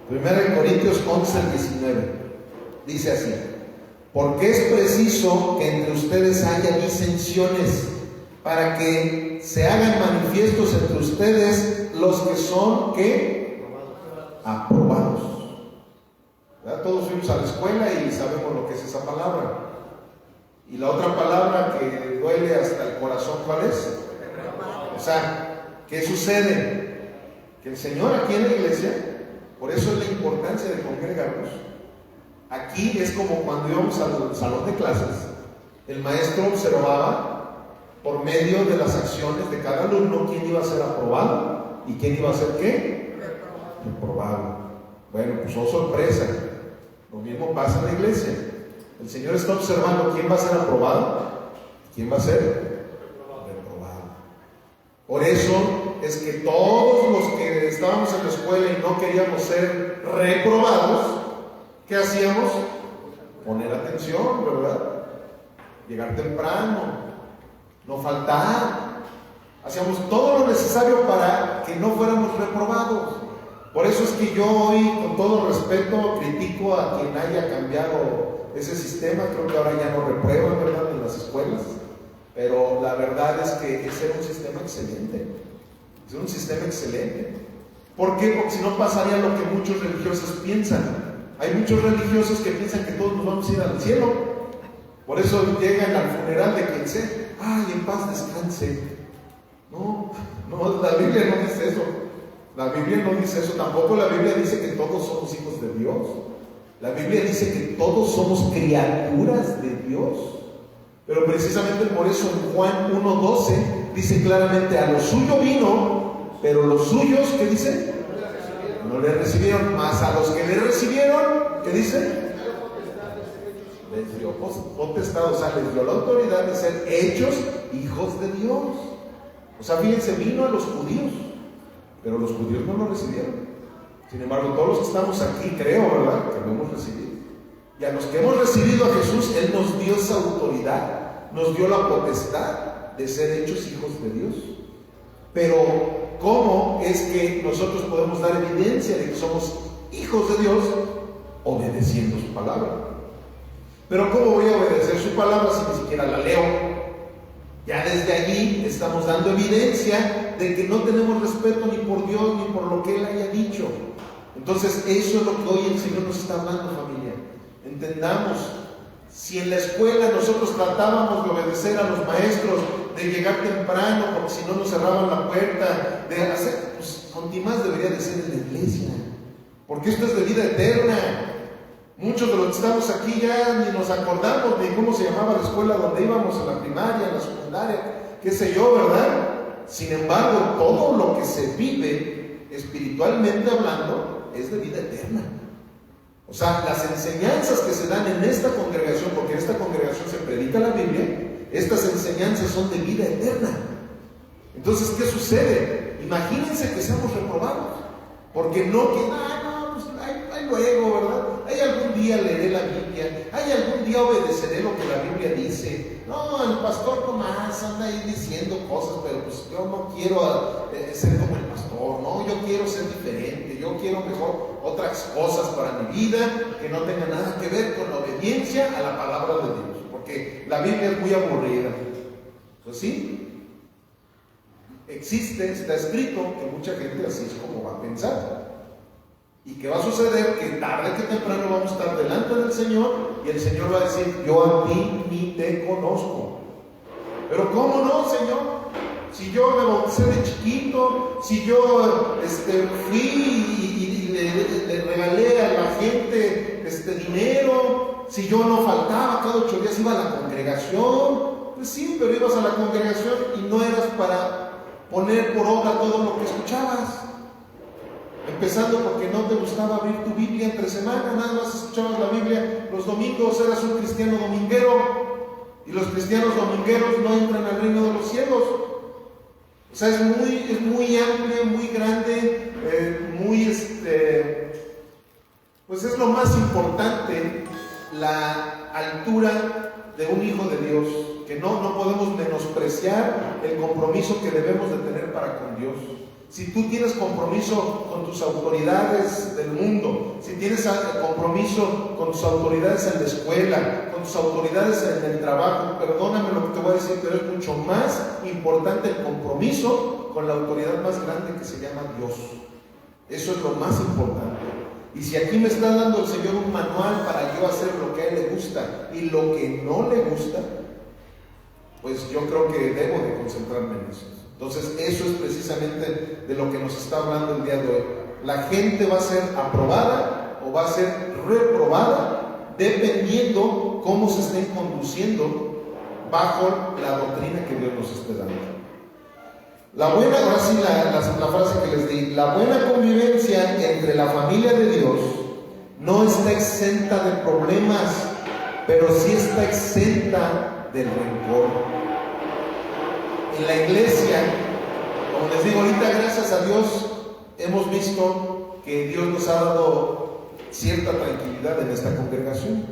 1 Corintios 11, 19. Dice así: porque es preciso que entre ustedes haya disensiones, para que se hagan manifiestos entre ustedes los que son, ¿qué? Aprobados. ¿Verdad? Todos fuimos a la escuela y sabemos lo que es esa palabra. Y la otra palabra que duele hasta el corazón, ¿cuál es? O sea, ¿qué sucede? Que el Señor aquí en la iglesia, por eso es la importancia de congregarnos. Aquí es como cuando íbamos al salón de clases, el maestro observaba por medio de las acciones de cada alumno quién iba a ser aprobado y quién iba a ser ¿qué? Reprobado. Bueno, pues oh sorpresa, lo mismo pasa en la iglesia. El Señor está observando quién va a ser aprobado, quién va a ser reprobado. Por eso es que todos los que estábamos en la escuela y no queríamos ser reprobados, ¿qué hacíamos? Poner atención, ¿verdad? Llegar temprano, no faltar. Hacíamos todo lo necesario para que no fuéramos reprobados. Por eso es que yo hoy, con todo respeto, critico a quien haya cambiado ese sistema. Creo que ahora ya no reprueban, ¿verdad?, en las escuelas. la verdad es que ese era un sistema excelente. Es un sistema excelente. ¿Por qué? Porque si no pasaría lo que muchos religiosos piensan. Hay muchos religiosos que piensan que todos nos vamos a ir al cielo. Por eso llegan al funeral de quien sea. ¡Ay, en paz descanse! No, la Biblia no dice eso. La Biblia no dice eso. Tampoco la Biblia dice que todos somos hijos de Dios. La Biblia dice que todos somos criaturas de Dios. Pero precisamente por eso en Juan 1:12 dice claramente: a lo suyo vino, pero los suyos, ¿qué dice? No le recibieron. Más a los que le recibieron, ¿qué dice? Les dio potestad, o sea, les dio la autoridad de ser hechos hijos de Dios. O sea, fíjense, vino a los judíos, pero los judíos no lo recibieron. Sin embargo, todos los que estamos aquí, creo, ¿verdad?, que lo hemos recibido. Y a los que hemos recibido a Jesús, Él nos dio esa autoridad, nos dio la potestad de ser hechos hijos de Dios. Pero, ¿cómo es que nosotros podemos dar evidencia de que somos hijos de Dios? Obedeciendo su palabra. Pero ¿cómo voy a obedecer su palabra si ni siquiera la leo? Ya desde allí estamos dando evidencia de que no tenemos respeto ni por Dios ni por lo que Él haya dicho. Entonces, eso es lo que hoy el Señor nos está hablando, familia. Entendamos, si en la escuela nosotros tratábamos de obedecer a los maestros, de llegar temprano, porque si no nos cerraban la puerta, de hacer, pues más debería de ser en la iglesia, porque esto es de vida eterna. Muchos de los que estamos aquí ya ni nos acordamos de cómo se llamaba la escuela donde íbamos, en la primaria, en la secundaria, qué sé yo, ¿verdad? Sin embargo, todo lo que se vive espiritualmente hablando es de vida eterna. O sea, las enseñanzas que se dan en esta congregación, porque en esta congregación se predica la Biblia, estas enseñanzas son de vida eterna. Entonces, ¿qué sucede? Imagínense que seamos reprobados, porque no que, pues ahí luego, ¿verdad? Ahí algún día leeré la Biblia, ahí algún día obedeceré lo que la Biblia dice. No, el pastor Tomás anda ahí diciendo cosas, pero pues yo no quiero ser como el pastor, no, yo quiero ser diferente, yo quiero mejor otras cosas para mi vida que no tengan nada que ver con la obediencia a la palabra de Dios, porque la Biblia es muy aburrida. Pues sí, existe, está escrito que mucha gente así es como va a pensar. ¿Y qué va a suceder? Que tarde que temprano vamos a estar delante del Señor y el Señor va a decir: yo a ti ni te conozco. Pero ¿cómo no, Señor? Si yo me bauticé de chiquito, si yo fui y le regalé a la gente dinero, si yo no faltaba, cada 8 días iba a la congregación. Pues sí, pero ibas a la congregación y no eras para poner por obra todo lo que escuchabas. Empezando porque no te gustaba abrir tu Biblia entre semana, nada más escuchabas la Biblia los domingos, eras un cristiano dominguero, y los cristianos domingueros no entran al reino de los cielos. O sea, es muy amplio, muy grande, pues es lo más importante, la altura de un hijo de Dios, que no podemos menospreciar el compromiso que debemos de tener para con Dios. Si tú tienes compromiso con tus autoridades del mundo, si tienes compromiso con tus autoridades en la escuela, con tus autoridades en el trabajo, perdóname lo que te voy a decir, pero es mucho más importante el compromiso con la autoridad más grande que se llama Dios. Eso es lo más importante. Y si aquí me está dando el Señor un manual para yo hacer lo que a Él le gusta y lo que no le gusta, pues yo creo que debo de concentrarme en eso. Entonces, eso es precisamente de lo que nos está hablando el día de hoy. La gente va a ser aprobada o va a ser reprobada dependiendo cómo se estén conduciendo bajo la doctrina que Dios nos esté dando. La buena, ahora sí la frase que les di, la buena convivencia entre la familia de Dios no está exenta de problemas, pero sí está exenta del rencor. En la iglesia, como les digo ahorita, gracias a Dios, hemos visto que Dios nos ha dado cierta tranquilidad en esta congregación.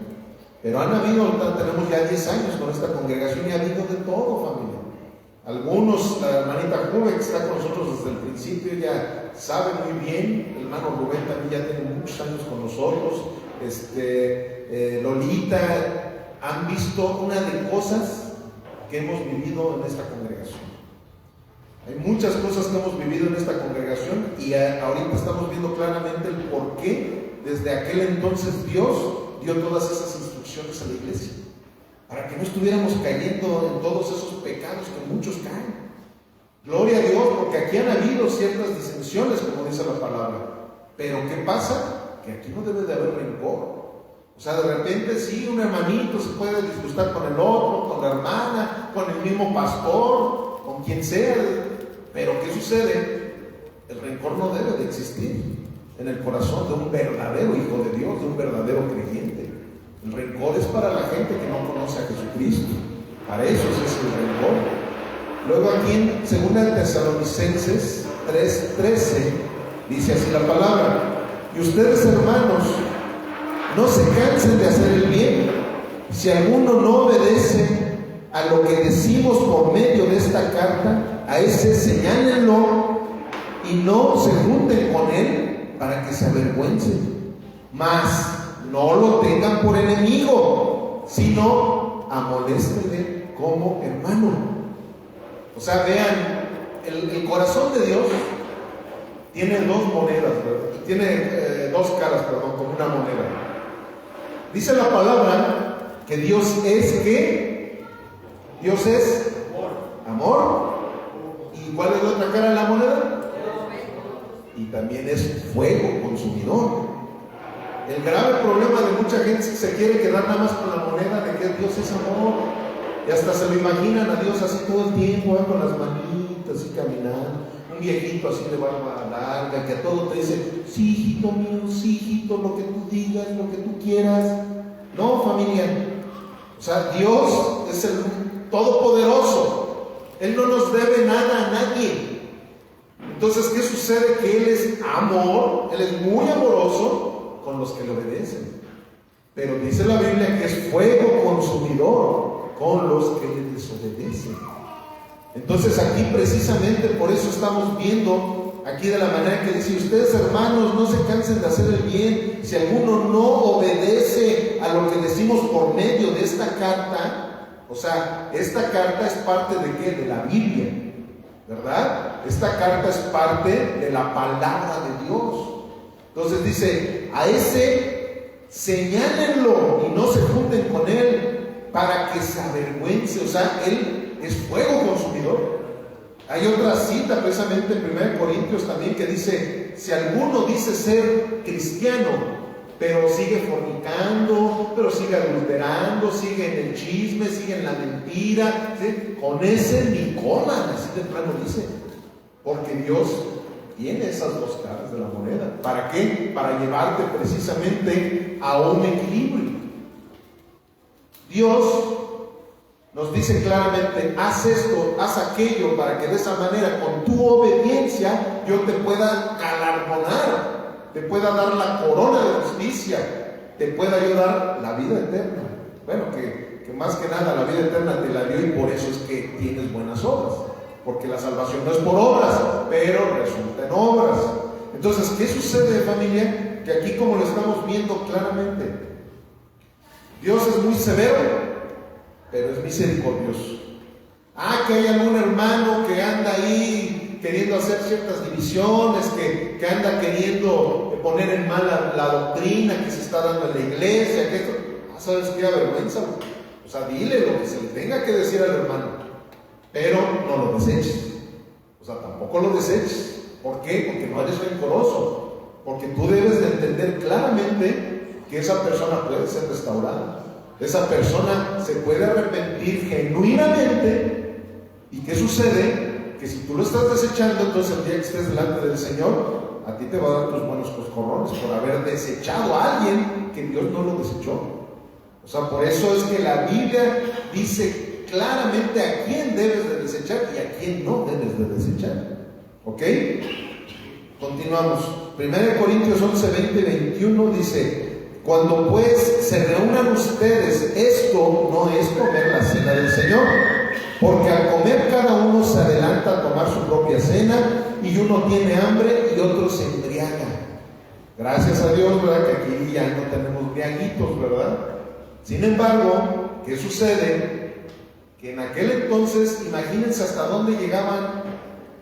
Pero tenemos ya 10 años con esta congregación y ha habido de todo, familia. Algunos, la hermanita Juve, que está con nosotros desde el principio, ya sabe muy bien. El hermano Rubén también ya tiene muchos años con nosotros. Lolita, han visto una de cosas que hemos vivido en esta congregación. Hay muchas cosas que hemos vivido en esta congregación y ahorita estamos viendo claramente el por qué desde aquel entonces Dios dio todas esas instrucciones a la iglesia, para que no estuviéramos cayendo en todos esos pecados que muchos caen. Gloria a Dios, porque aquí han habido ciertas disensiones, como dice la palabra. Pero ¿qué pasa? Que aquí no debe de haber rencor. O sea, de repente sí, un hermanito se puede disgustar con el otro, con la hermana, con el mismo pastor, con quien sea. Pero ¿qué sucede? El rencor no debe de existir en el corazón de un verdadero hijo de Dios, de un verdadero creyente. El rencor es para la gente que no conoce a Jesucristo. Para eso es el rencor. Luego aquí en 2 Tesalonicenses 3:13 dice así la palabra: y ustedes, hermanos, no se cansen de hacer el bien. Si alguno no obedece a lo que decimos por medio de esta carta, a ese señálenlo y no se junten con él para que se avergüencen. Mas no lo tengan por enemigo, sino amonéstenle como hermano. O sea, vean, el corazón de Dios tiene dos monedas, ¿verdad? Tiene dos caras, perdón, como una moneda. Dice la palabra que Dios es ¿qué? Dios es amor. ¿Y cuál es la otra cara de la moneda? Y también es fuego consumidor. El grave problema de mucha gente es que se quiere quedar nada más con la moneda de que Dios es amor. Y hasta se lo imaginan a Dios así todo el tiempo, con las manitas así caminando, un viejito así de barba larga, que a todo te dice: sí, hijito mío, sí, hijito, lo que tú digas, lo que tú quieras. No, familia. O sea, Dios es el Todopoderoso. Él no nos debe nada a nadie. Entonces, ¿qué sucede? Que Él es amor, Él es muy amoroso con los que le obedecen. Pero dice la Biblia que es fuego consumidor con los que le desobedecen. Entonces aquí precisamente por eso estamos viendo aquí de la manera que dice: ustedes, hermanos, no se cansen de hacer el bien. Si alguno no obedece a lo que decimos por medio de esta carta, o sea, esta carta es parte de ¿qué? De la Biblia, ¿verdad? Esta carta es parte de la palabra de Dios. Entonces dice: a ese señálenlo y no se junten con él para que se avergüence. O sea, él es fuego consumidor. Hay otra cita precisamente en 1 Corintios también que dice: si alguno dice ser cristiano, pero sigue fornicando, pero sigue adulterando, sigue en el chisme, sigue en la mentira, ¿sí? Con ese ni coman, así de plano dice. Porque Dios tiene esas dos caras de la moneda. ¿Para qué? Para llevarte precisamente a un equilibrio. Dios nos dice claramente: haz esto, haz aquello, para que de esa manera, con tu obediencia, yo te pueda galardonar, te pueda dar la corona de justicia, te pueda yo dar la vida eterna. Bueno, que más que nada la vida eterna te la dio, y por eso es que tienes buenas obras, porque la salvación no es por obras, pero resulta en obras. Entonces, ¿qué sucede, familia? Que aquí, como lo estamos viendo claramente, Dios es muy severo, pero es misericordioso. Que hay algún hermano que anda ahí queriendo hacer ciertas divisiones, que anda queriendo poner en mal la doctrina que se está dando en la iglesia, que esto, ¿sabes qué? Avergüénzalo. O sea, dile lo que se le tenga que decir al hermano, pero no lo deseches. O sea, tampoco lo deseches. ¿Por qué? Porque no eres rencoroso. Porque tú debes de entender claramente que esa persona puede ser restaurada. Esa persona se puede arrepentir genuinamente. ¿Y qué sucede? Que si tú lo estás desechando, entonces el día que estés delante del Señor, a ti te va a dar tus buenos coscorrones por haber desechado a alguien que Dios no lo desechó. O sea, por eso es que la Biblia dice claramente a quién debes de desechar y a quién no debes de desechar. ¿Ok? Continuamos. 1 Corintios 11, 20 y 21 dice: cuando pues se reúnan ustedes, esto no es comer la cena del Señor, porque al comer cada uno se adelanta a tomar su propia cena, y uno tiene hambre y otro se embriaga. Gracias a Dios, ¿verdad? Que aquí ya no tenemos briaguitos, ¿verdad? Sin embargo, ¿qué sucede? que en aquel entonces, imagínense hasta dónde llegaban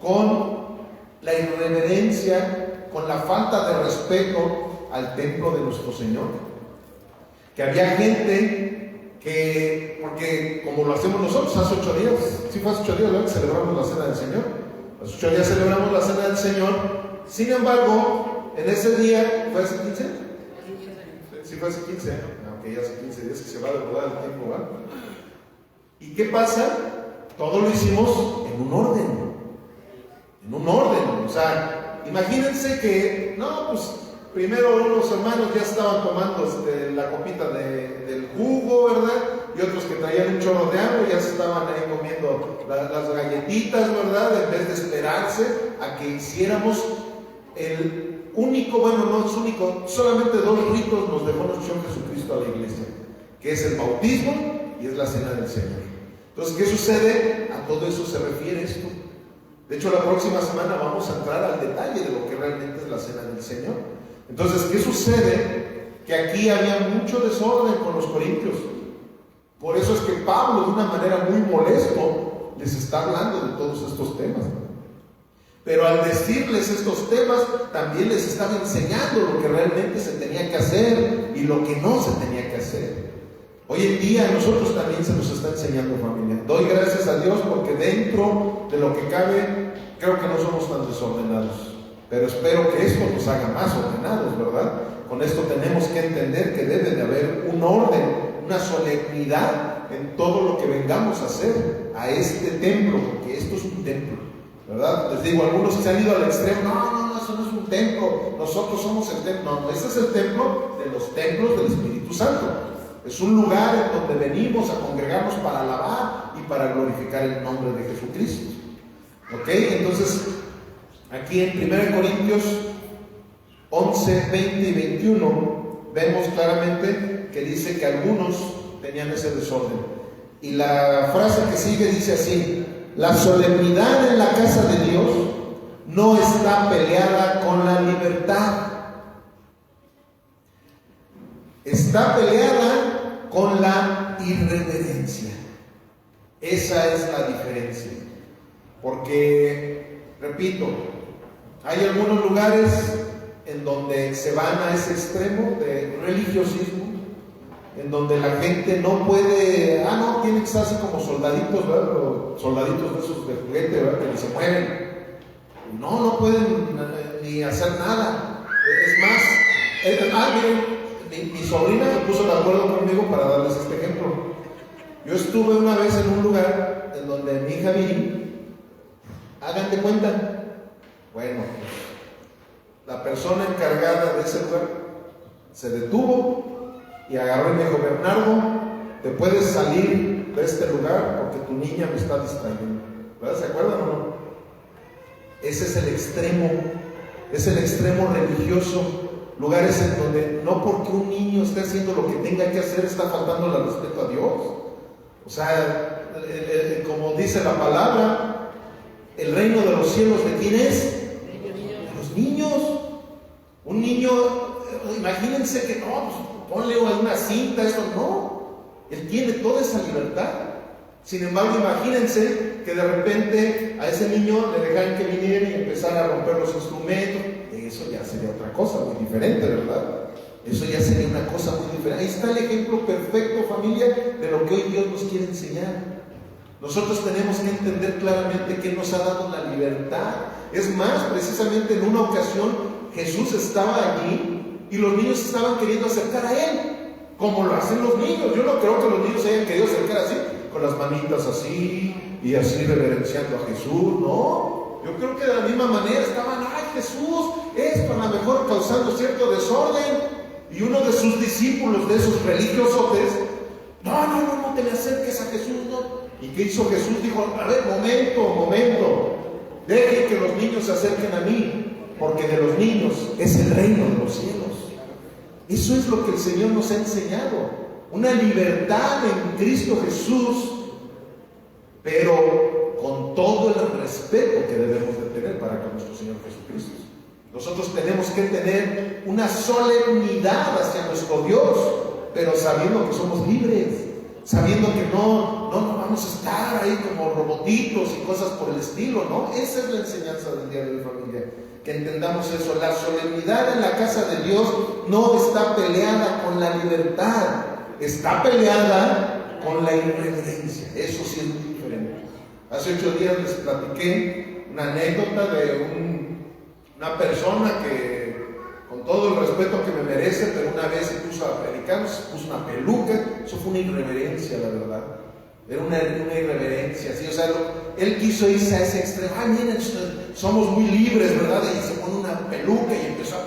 con la irreverencia, con la falta de respeto al templo de nuestro Señor. Que había gente que, porque como lo hacemos nosotros hace 8 días, sí fue hace 8 días, ¿no?, que celebramos la Cena del Señor. Hace 8 días celebramos la Cena del Señor. Sin embargo, en ese día, ¿fue hace 15? Sí fue hace 15, aunque ya hace 15 días que se va a demorar el tiempo, ¿verdad? ¿Y qué pasa? Todo lo hicimos en un orden. En un orden. O sea, imagínense que, no, pues primero unos hermanos ya estaban tomando la copita del jugo, ¿verdad? Y otros que traían un chorro de agua ya se estaban ahí comiendo las galletitas, ¿verdad? En vez de esperarse a que hiciéramos el único, bueno, no es único, solamente 2 ritos nos dejó nuestro Señor Jesucristo a la iglesia, que es el bautismo y es la Cena del Señor. Entonces, ¿qué sucede? A todo eso se refiere esto. De hecho, la próxima semana vamos a entrar al detalle de lo que realmente es la Cena del Señor. Entonces, ¿qué sucede? Que aquí había mucho desorden con los corintios. Por eso es que Pablo, de una manera muy molesto, les está hablando de todos estos temas. Pero al decirles estos temas, también les estaba enseñando lo que realmente se tenía que hacer y lo que no se tenía que hacer. Hoy en día a nosotros también se nos está enseñando, familia. Doy gracias a Dios porque dentro de lo que cabe, creo que no somos tan desordenados. Pero espero que esto nos haga más ordenados, ¿verdad? Con esto tenemos que entender que debe de haber un orden, una solemnidad en todo lo que vengamos a hacer a este templo, porque esto es un templo, ¿verdad? Les digo, algunos se han ido al extremo, no, eso no es un templo, nosotros somos el templo. No, este es el templo de los templos del Espíritu Santo. Es un lugar en donde venimos a congregarnos para alabar y para glorificar el nombre de Jesucristo. ¿Ok? Entonces, aquí en 1 Corintios 11, 20 y 21 vemos claramente que dice que algunos tenían ese desorden. Y la frase que sigue dice así: la solemnidad en la casa de Dios no está peleada con la libertad. Está peleada con la irreverencia. Esa es la diferencia. Porque, repito, hay algunos lugares en donde se van a ese extremo de religiosismo, en donde la gente no puede, tiene que estar así como soldaditos, ¿verdad? O soldaditos de esos de juguete, ¿verdad? Que ni se mueven. No pueden ni hacer nada. Es más, miren, mi sobrina se puso de acuerdo conmigo para darles este ejemplo. Yo estuve una vez en un lugar en donde mi hija Viri, hagan de cuenta, bueno, la persona encargada de ese lugar se detuvo y agarró y me dijo: Bernardo, te puedes salir de este lugar porque tu niña me está distrayendo. ¿Verdad? ¿Se acuerdan o no? Ese es el extremo religioso. Lugares en donde no porque un niño esté haciendo lo que tenga que hacer está faltando el respeto a Dios. O sea, como dice la palabra, el reino de los cielos, ¿de quién es? De los niños. Un niño, imagínense que no, pues ponle una cinta, esto no. Él tiene toda esa libertad. Sin embargo, imagínense que de repente a ese niño le dejaran que viniera y empezara a romper los instrumentos. Eso ya sería otra cosa muy diferente, ¿verdad? Eso ya sería una cosa muy diferente. Ahí está el ejemplo perfecto, familia, de lo que hoy Dios nos quiere enseñar. Nosotros tenemos que entender claramente que nos ha dado la libertad. Es más, precisamente en una ocasión Jesús estaba allí y los niños estaban queriendo acercar a Él, como lo hacen los niños. Yo no creo que los niños se hayan querido acercar así, con las manitas así y así reverenciando a Jesús, no. Yo creo que de la misma manera estaban: ¡ay, Jesús! Esto a lo mejor causando cierto desorden. Y uno de sus discípulos, de esos religiosotes, no te me acerques a Jesús, no. ¿Y qué hizo Jesús? Dijo: a ver, momento, dejen que los niños se acerquen a mí, porque de los niños es el reino de los cielos. Eso es lo que el Señor nos ha enseñado, una libertad en Cristo Jesús, pero con todo el respeto que debemos de tener para con nuestro Señor Jesucristo. Nosotros tenemos que tener una solemnidad hacia nuestro Dios, pero sabiendo que somos libres, sabiendo que no vamos a estar ahí como robotitos y cosas por el estilo, ¿no? Esa es la enseñanza del día de hoy, familia. Que entendamos eso. La solemnidad en la casa de Dios no está peleada con la libertad, está peleada con la irreverencia. Eso sí es muy diferente. Hace 8 días les platiqué una anécdota de una persona que, con todo el respeto que me merece, pero una vez se puso a predicar, se puso una peluca. Eso fue una irreverencia, la verdad. Era una irreverencia, ¿sí? O sea, él quiso irse a ese extremo. Miren, somos muy libres, ¿verdad? Y se pone una peluca y empezó a...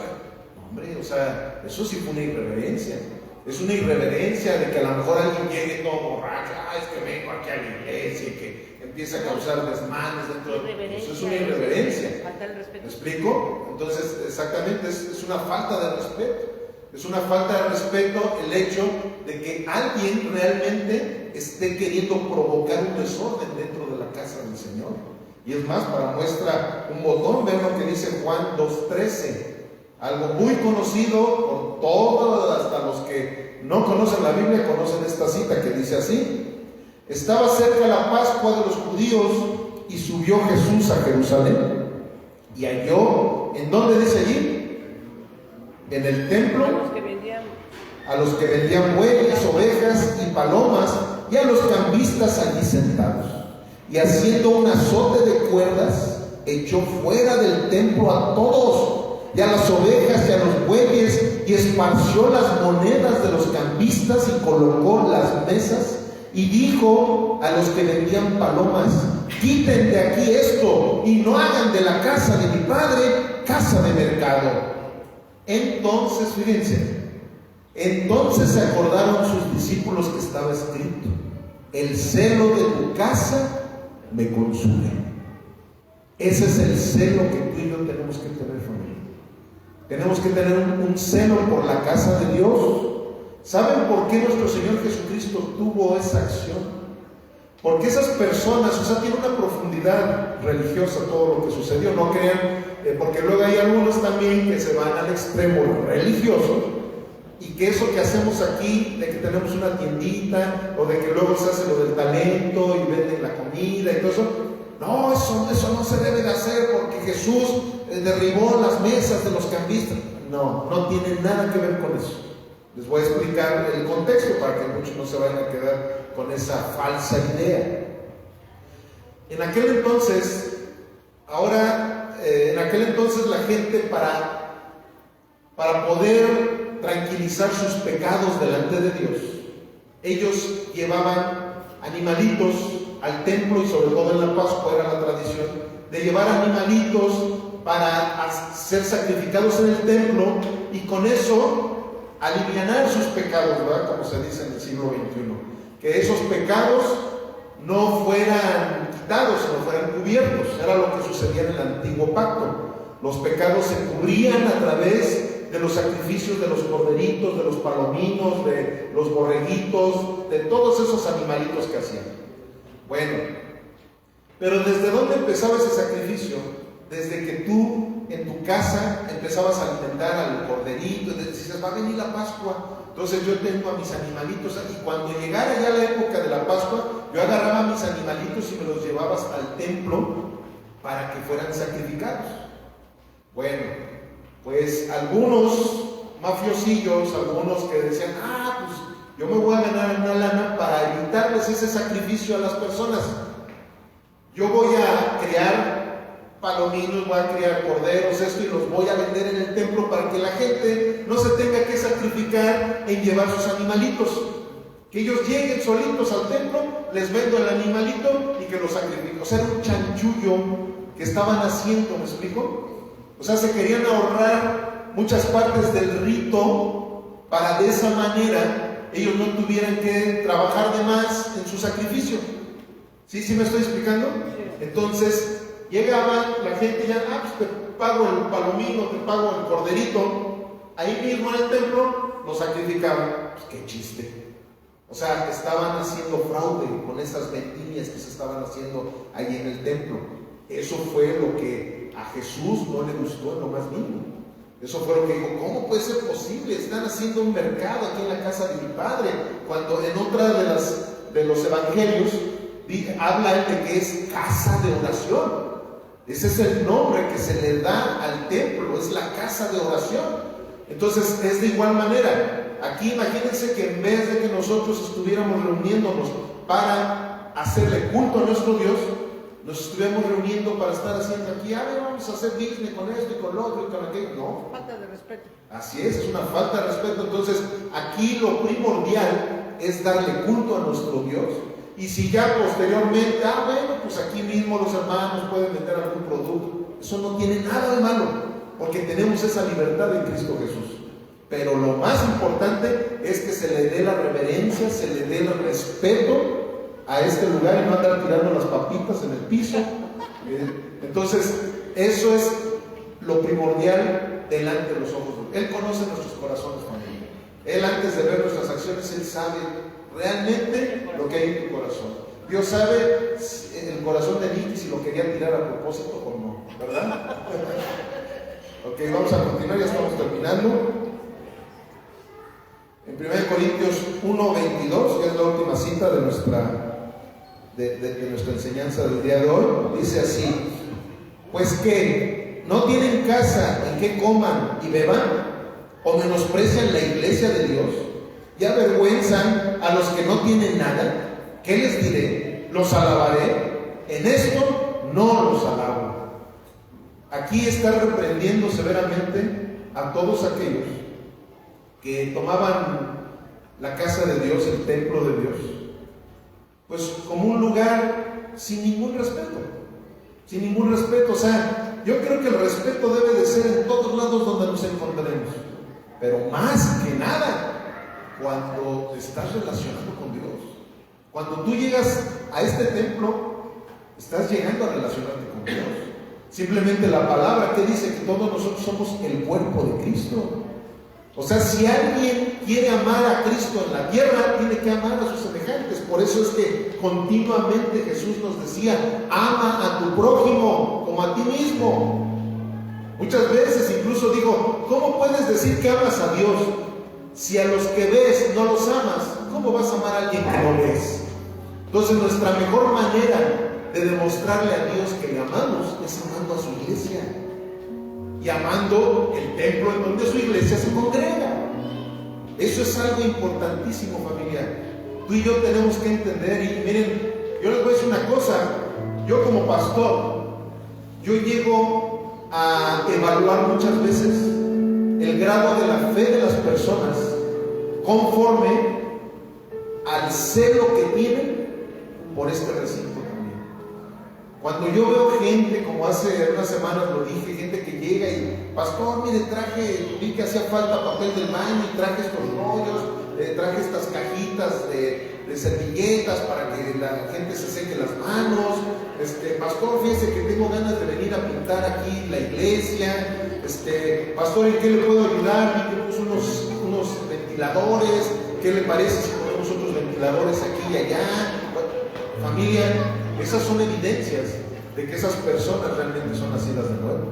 No, hombre, o sea, eso sí fue una irreverencia. Es una irreverencia de que a lo mejor alguien llegue todo borracho. Es que vengo aquí a la iglesia y que empieza a causar desmanes dentro de... Eso es una irreverencia. Falta el respeto. ¿Me explico? Entonces, exactamente, es una falta de respeto. Es una falta de respeto el hecho de que alguien realmente esté queriendo provocar un desorden dentro de la casa del Señor. Y es más, para muestra un botón, ven lo que dice Juan 2:13. Algo muy conocido por todos, hasta los que no conocen la Biblia, conocen esta cita que dice así: estaba cerca la Pascua de los judíos y subió Jesús a Jerusalén y halló, ¿en dónde dice allí? En el templo a los que vendían bueyes, ovejas y palomas, y a los cambistas allí sentados. Y haciendo un azote de cuerdas, echó fuera del templo a todos, y a las ovejas y a los bueyes, y esparció las monedas de los cambistas y colocó las mesas. Y dijo a los que vendían palomas: quiten de aquí esto y no hagan de la casa de mi padre casa de mercado. Entonces, fíjense, entonces se acordaron sus discípulos que estaba escrito: el celo de tu casa me consume. Ese es el celo que tú y yo tenemos que tener, familia. Tenemos que tener un celo por la casa de Dios. ¿Saben por qué nuestro Señor Jesucristo tuvo esa acción? Porque esas personas, o sea, tiene una profundidad religiosa todo lo que sucedió. No crean, porque luego hay algunos también que se van al extremo religioso, y que eso que hacemos aquí, de que tenemos una tiendita, o de que luego se hace lo del talento y venden la comida y todo eso, no, eso no se debe de hacer porque Jesús derribó las mesas de los cambistas. No, no tiene nada que ver con eso. Les voy a explicar el contexto para que muchos no se vayan a quedar con esa falsa idea. En aquel entonces la gente para poder tranquilizar sus pecados delante de Dios, ellos llevaban animalitos al templo, y sobre todo en la Pascua era la tradición de llevar animalitos para ser sacrificados en el templo, y con eso alivianar sus pecados, ¿verdad? Como se dice en el siglo XXI, que esos pecados no fueran quitados, sino fueran cubiertos. Era lo que sucedía en el antiguo pacto. Los pecados se cubrían a través de los sacrificios de los corderitos, de los palominos, de los borreguitos, de todos esos animalitos que hacían. Bueno, pero ¿desde dónde empezaba ese sacrificio? Desde que tú en tu casa empezabas a alimentar al corderito, dices, va a venir la Pascua, entonces yo tengo a mis animalitos, y cuando llegara ya la época de la Pascua, yo agarraba a mis animalitos y me los llevaba hasta el templo para que fueran sacrificados. Bueno, pues algunos mafiosillos, algunos que decían, pues yo me voy a ganar una lana para evitarles ese sacrificio a las personas. Yo voy a crear palominos, voy a criar corderos, y los voy a vender en el templo para que la gente no se tenga que sacrificar en llevar sus animalitos. Que ellos lleguen solitos al templo, les vendo el animalito y que lo sacrifiquen. O sea, era un chanchullo que estaban haciendo, ¿me explico? O sea, se querían ahorrar muchas partes del rito para de esa manera ellos no tuvieran que trabajar de más en su sacrificio. ¿Sí me estoy explicando? Entonces, llegaba la gente ya, pues te pago el palomino, te pago el corderito, ahí mismo en el templo lo sacrificaban. Pues qué chiste. O sea, estaban haciendo fraude con esas vendimias que se estaban haciendo ahí en el templo. Eso fue lo que a Jesús no le gustó en lo más mínimo. Eso fue lo que dijo: ¿cómo puede ser posible? Están haciendo un mercado aquí en la casa de mi padre. Cuando en otra de los evangelios habla él de que es casa de oración. Ese es el nombre que se le da al templo, es la casa de oración. Entonces es de igual manera. Aquí imagínense que en vez de que nosotros estuviéramos reuniéndonos para hacerle culto a nuestro Dios, nos estuviéramos reuniendo para estar haciendo aquí, a ver, vamos a hacer business con esto y con lo otro y con aquello. No. Falta de respeto. Así es una falta de respeto. Entonces aquí lo primordial es darle culto a nuestro Dios. Y si ya posteriormente, bueno, pues aquí mismo los hermanos pueden meter algún producto, eso no tiene nada de malo, porque tenemos esa libertad en Cristo Jesús. Pero lo más importante es que se le dé la reverencia, se le dé el respeto a este lugar y no andar tirando las papitas en el piso. Entonces, eso es lo primordial delante de los ojos. Él conoce nuestros corazones, familia. Él, antes de ver nuestras acciones, Él sabe realmente lo que hay en tu corazón. Dios sabe el corazón de Nicky si lo quería tirar a propósito o no, ¿verdad? Ok, vamos a continuar, ya estamos terminando. En 1 Corintios 1:22, que es la última cita de nuestra enseñanza del día de hoy, dice así: pues que no tienen casa en que coman y beban, o menosprecian la iglesia de Dios y avergüenzan a los que no tienen nada. ¿Qué les diré? ¿Los alabaré? En esto no los alabo. Aquí está reprendiendo severamente a todos aquellos que tomaban la casa de Dios, el templo de Dios, pues como un lugar sin ningún respeto. Sin ningún respeto. O sea, yo creo que el respeto debe de ser en todos lados donde nos encontremos, pero más que nada cuando te estás relacionando con Dios. Cuando tú llegas a este templo, estás llegando a relacionarte con Dios. Simplemente la palabra que dice que todos nosotros somos el cuerpo de Cristo. O sea, si alguien quiere amar a Cristo en la tierra, tiene que amar a sus semejantes. Por eso es que continuamente Jesús nos decía: ama a tu prójimo como a ti mismo. Muchas veces incluso digo: ¿cómo puedes decir que amas a Dios si a los que ves no los amas? ¿Cómo vas a amar a alguien que no ves? Entonces nuestra mejor manera de demostrarle a Dios que le amamos es amando a su iglesia y amando el templo en donde su iglesia se congrega. Eso es algo importantísimo, familia. Tú y yo tenemos que entender. Y miren, yo les voy a decir una cosa. Yo como pastor, yo llego a evaluar muchas veces el grado de la fe de las personas conforme al celo que tienen por este recinto también. Cuando yo veo gente, como hace unas semanas lo dije, gente que llega y: pastor, mire, vi que hacía falta papel del baño y traje estos rollos, traje estas cajitas de servilletas para que la gente se seque las manos. Pastor, fíjese que tengo ganas de venir a pintar aquí la iglesia. Pastor, ¿en qué le puedo ayudar? Vi que puso unos ventiladores. ¿Qué le parece si ponemos otros ventiladores aquí y allá? Familia, esas son evidencias de que esas personas realmente son nacidas de nuevo.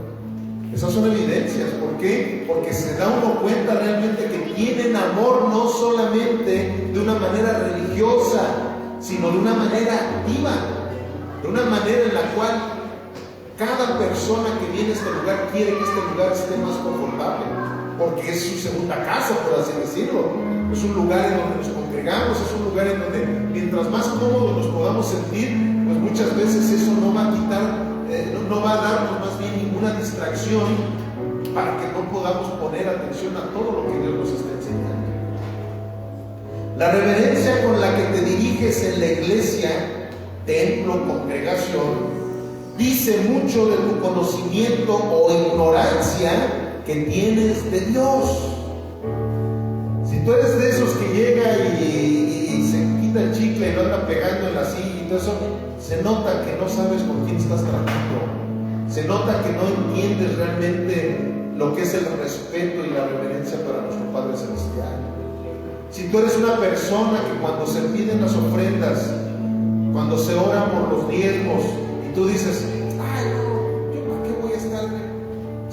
Esas son evidencias. ¿Por qué? Porque se da uno cuenta realmente que tienen amor, no solamente de una manera religiosa, sino de una manera activa, de una manera en la cual cada persona que viene a este lugar quiere que este lugar esté más confortable, porque es su segunda casa, por así decirlo. Es un lugar en donde nos congregamos, es un lugar en donde mientras más cómodos nos podamos sentir, pues muchas veces eso no va a quitar, no va a darnos más bien ninguna distracción para que no podamos poner atención a todo lo que Dios nos está enseñando. La reverencia con la que te diriges en la iglesia, templo, congregación, dice mucho de tu conocimiento o ignorancia que tienes de Dios. Si tú eres de esos que llega y se quita el chicle y lo anda pegando en la silla y todo eso, se nota que no sabes con quién estás tratando. Se nota que no entiendes realmente lo que es el respeto y la reverencia para nuestro Padre Celestial. Si tú eres una persona que cuando se piden las ofrendas, cuando se oran por los diezmos, y tú dices: ay, no, ¿yo para qué voy a estar?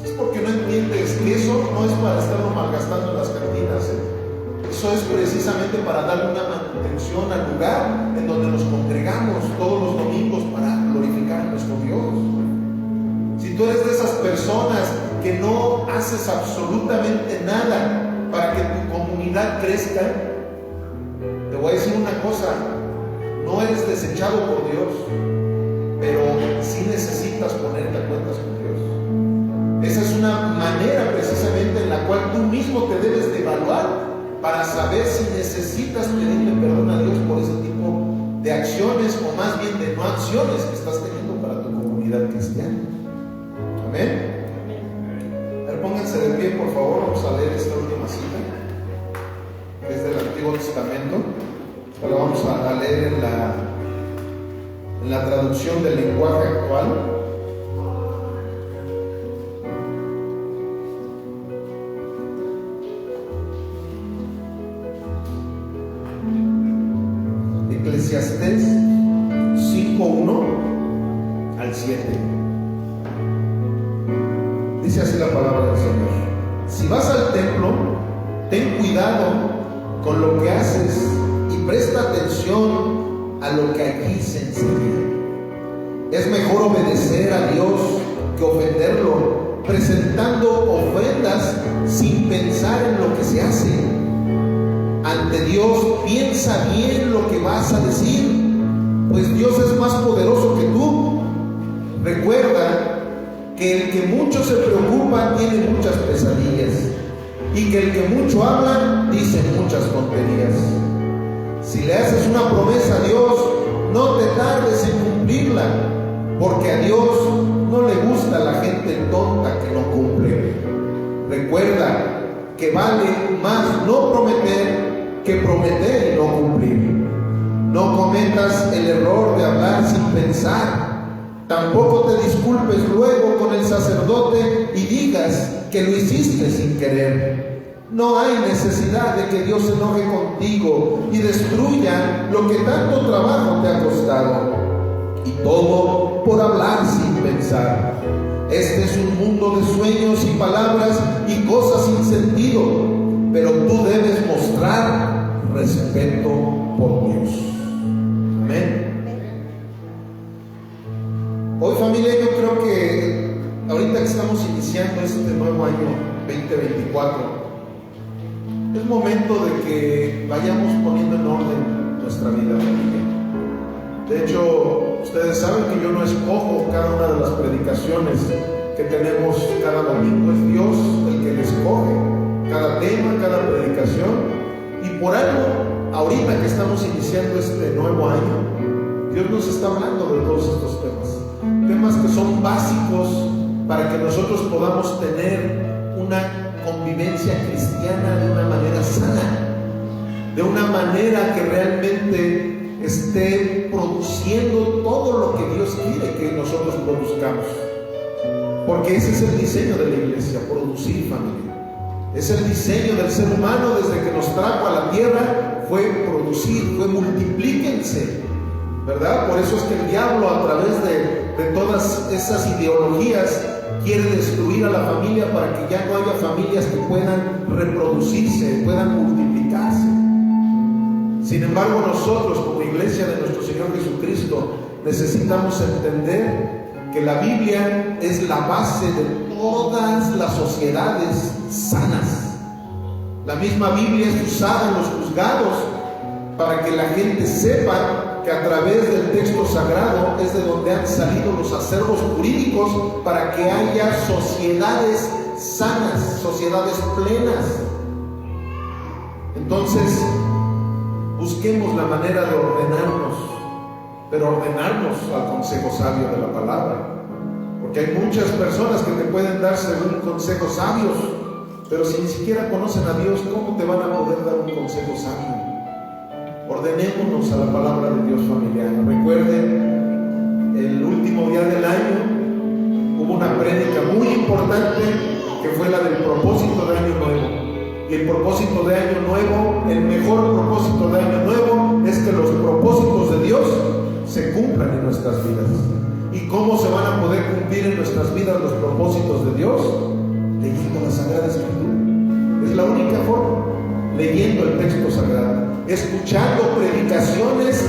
Es porque no entiendes que eso no es para estarlo malgastando en las cantinas. Eso es precisamente para darle una manutención al lugar en donde nos congregamos todos los domingos para glorificar a nuestro Dios. Si tú eres de esas personas que no haces absolutamente nada para que tu comunidad crezca, te voy a decir una cosa: no eres desechado por Dios, pero sí necesitas ponerte a cuentas con Dios. Esa es una manera precisamente en la cual tú mismo te debes de evaluar para saber si necesitas pedirle perdón a Dios por ese tipo de acciones, o más bien de no acciones que estás teniendo para tu comunidad cristiana. Amén. A ver, pónganse de pie, por favor. Vamos a leer esta última cita, que es del Antiguo Testamento. Ahora vamos a leer en la traducción del lenguaje actual. Eclesiastés 5:1 al 7. Dice así la palabra del Señor: si vas al templo, ten cuidado con lo que haces y presta atención a lo que allí se enseña. Es mejor obedecer a Dios que ofenderlo, presentando ofrendas sin pensar en lo que se hace. Ante Dios piensa bien lo que vas a decir, pues Dios es más poderoso que tú. Recuerda que el que mucho se preocupa tiene muchas pesadillas, y que el que mucho habla dice muchas tonterías. Si le haces una promesa a Dios, no te tardes en cumplirla, porque a Dios no le gusta la gente tonta que no cumple. Recuerda que vale más no prometer que prometer y no cumplir. No cometas el error de hablar sin pensar. Tampoco te disculpes luego con el sacerdote y digas que lo hiciste sin querer. No hay necesidad de que Dios se enoje contigo y destruya lo que tanto trabajo te ha costado. Y todo por hablar sin pensar. Este es un mundo de sueños y palabras y cosas sin sentido, pero tú debes mostrar respeto por Dios. Amén. Hoy, familia, yo creo que ahorita que estamos iniciando este nuevo año 2024, es momento de que vayamos poniendo en orden nuestra vida, familia. De hecho, ustedes saben que yo no escojo cada una de las predicaciones que tenemos cada domingo. Es Dios el que le escoge cada tema, cada predicación. Y por algo, ahorita que estamos iniciando este nuevo año, Dios nos está hablando de todos estos temas que son básicos para que nosotros podamos tener una convivencia cristiana de una manera sana, de una manera que realmente esté produciendo todo lo que Dios quiere que nosotros produzcamos, porque ese es el diseño de la iglesia, producir, familia. Es el diseño del ser humano desde que nos trajo a la tierra, fue producir, fue multiplíquense, ¿verdad? Por eso es que el diablo, a través de todas esas ideologías, quiere destruir a la familia para que ya no haya familias que puedan reproducirse, puedan multiplicarse. Sin embargo, nosotros como iglesia de nuestro Señor Jesucristo necesitamos entender que la Biblia es la base de todas las sociedades sanas. La misma Biblia es usada en los juzgados para que la gente sepa que a través del texto sagrado es de donde han salido los acervos jurídicos para que haya sociedades sanas, sociedades plenas. Entonces, busquemos la manera de ordenarnos, pero ordenarnos al consejo sabio de la palabra. Porque hay muchas personas que te pueden dar según consejos sabios, pero si ni siquiera conocen a Dios, ¿cómo te van a poder dar un consejo sabio? Ordenémonos a la palabra de Dios, familiar. Recuerden, el último día del año hubo una prédica muy importante que fue la del propósito de Año Nuevo. Y el propósito de Año Nuevo, el mejor propósito de Año Nuevo, es que los propósitos de Dios se cumplan en nuestras vidas. ¿Y cómo se van a poder cumplir en nuestras vidas los propósitos de Dios? Leyendo la Sagrada Escritura. Es la única forma. Leyendo el texto sagrado, escuchando predicaciones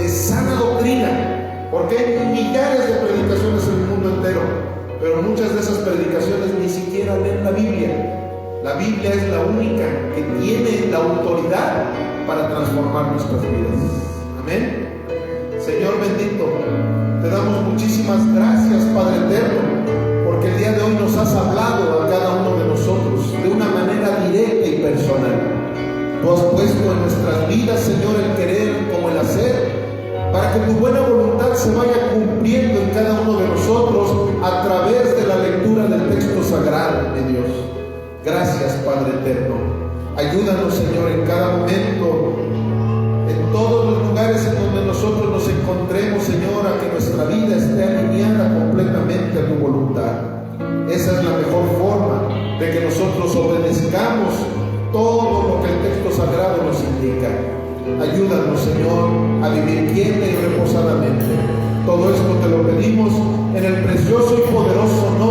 de sana doctrina, porque hay millares de predicaciones en el mundo entero, pero muchas de esas predicaciones ni siquiera leen la Biblia. La Biblia es la única que tiene la autoridad para transformar nuestras vidas. Amén. Señor bendito, te damos muchísimas gracias, Padre eterno, porque el día de hoy nos has hablado a cada uno de nosotros de una manera directa y personal. Tú has puesto en nuestras vidas, Señor, el querer como el hacer, para que tu buena voluntad se vaya cumpliendo en cada uno de nosotros a través de la lectura del texto sagrado de Dios. Gracias, Padre eterno. Ayúdanos, Señor, en cada momento, en todos los lugares en donde nosotros nos encontremos, Señor, a que nuestra vida esté alineada completamente a tu voluntad. Esa es la mejor forma de que nosotros obedezcamos todo lo que el texto sagrado nos indica. Ayúdanos, Señor, a vivir quieta y reposadamente. Todo esto te lo pedimos en el precioso y poderoso nombre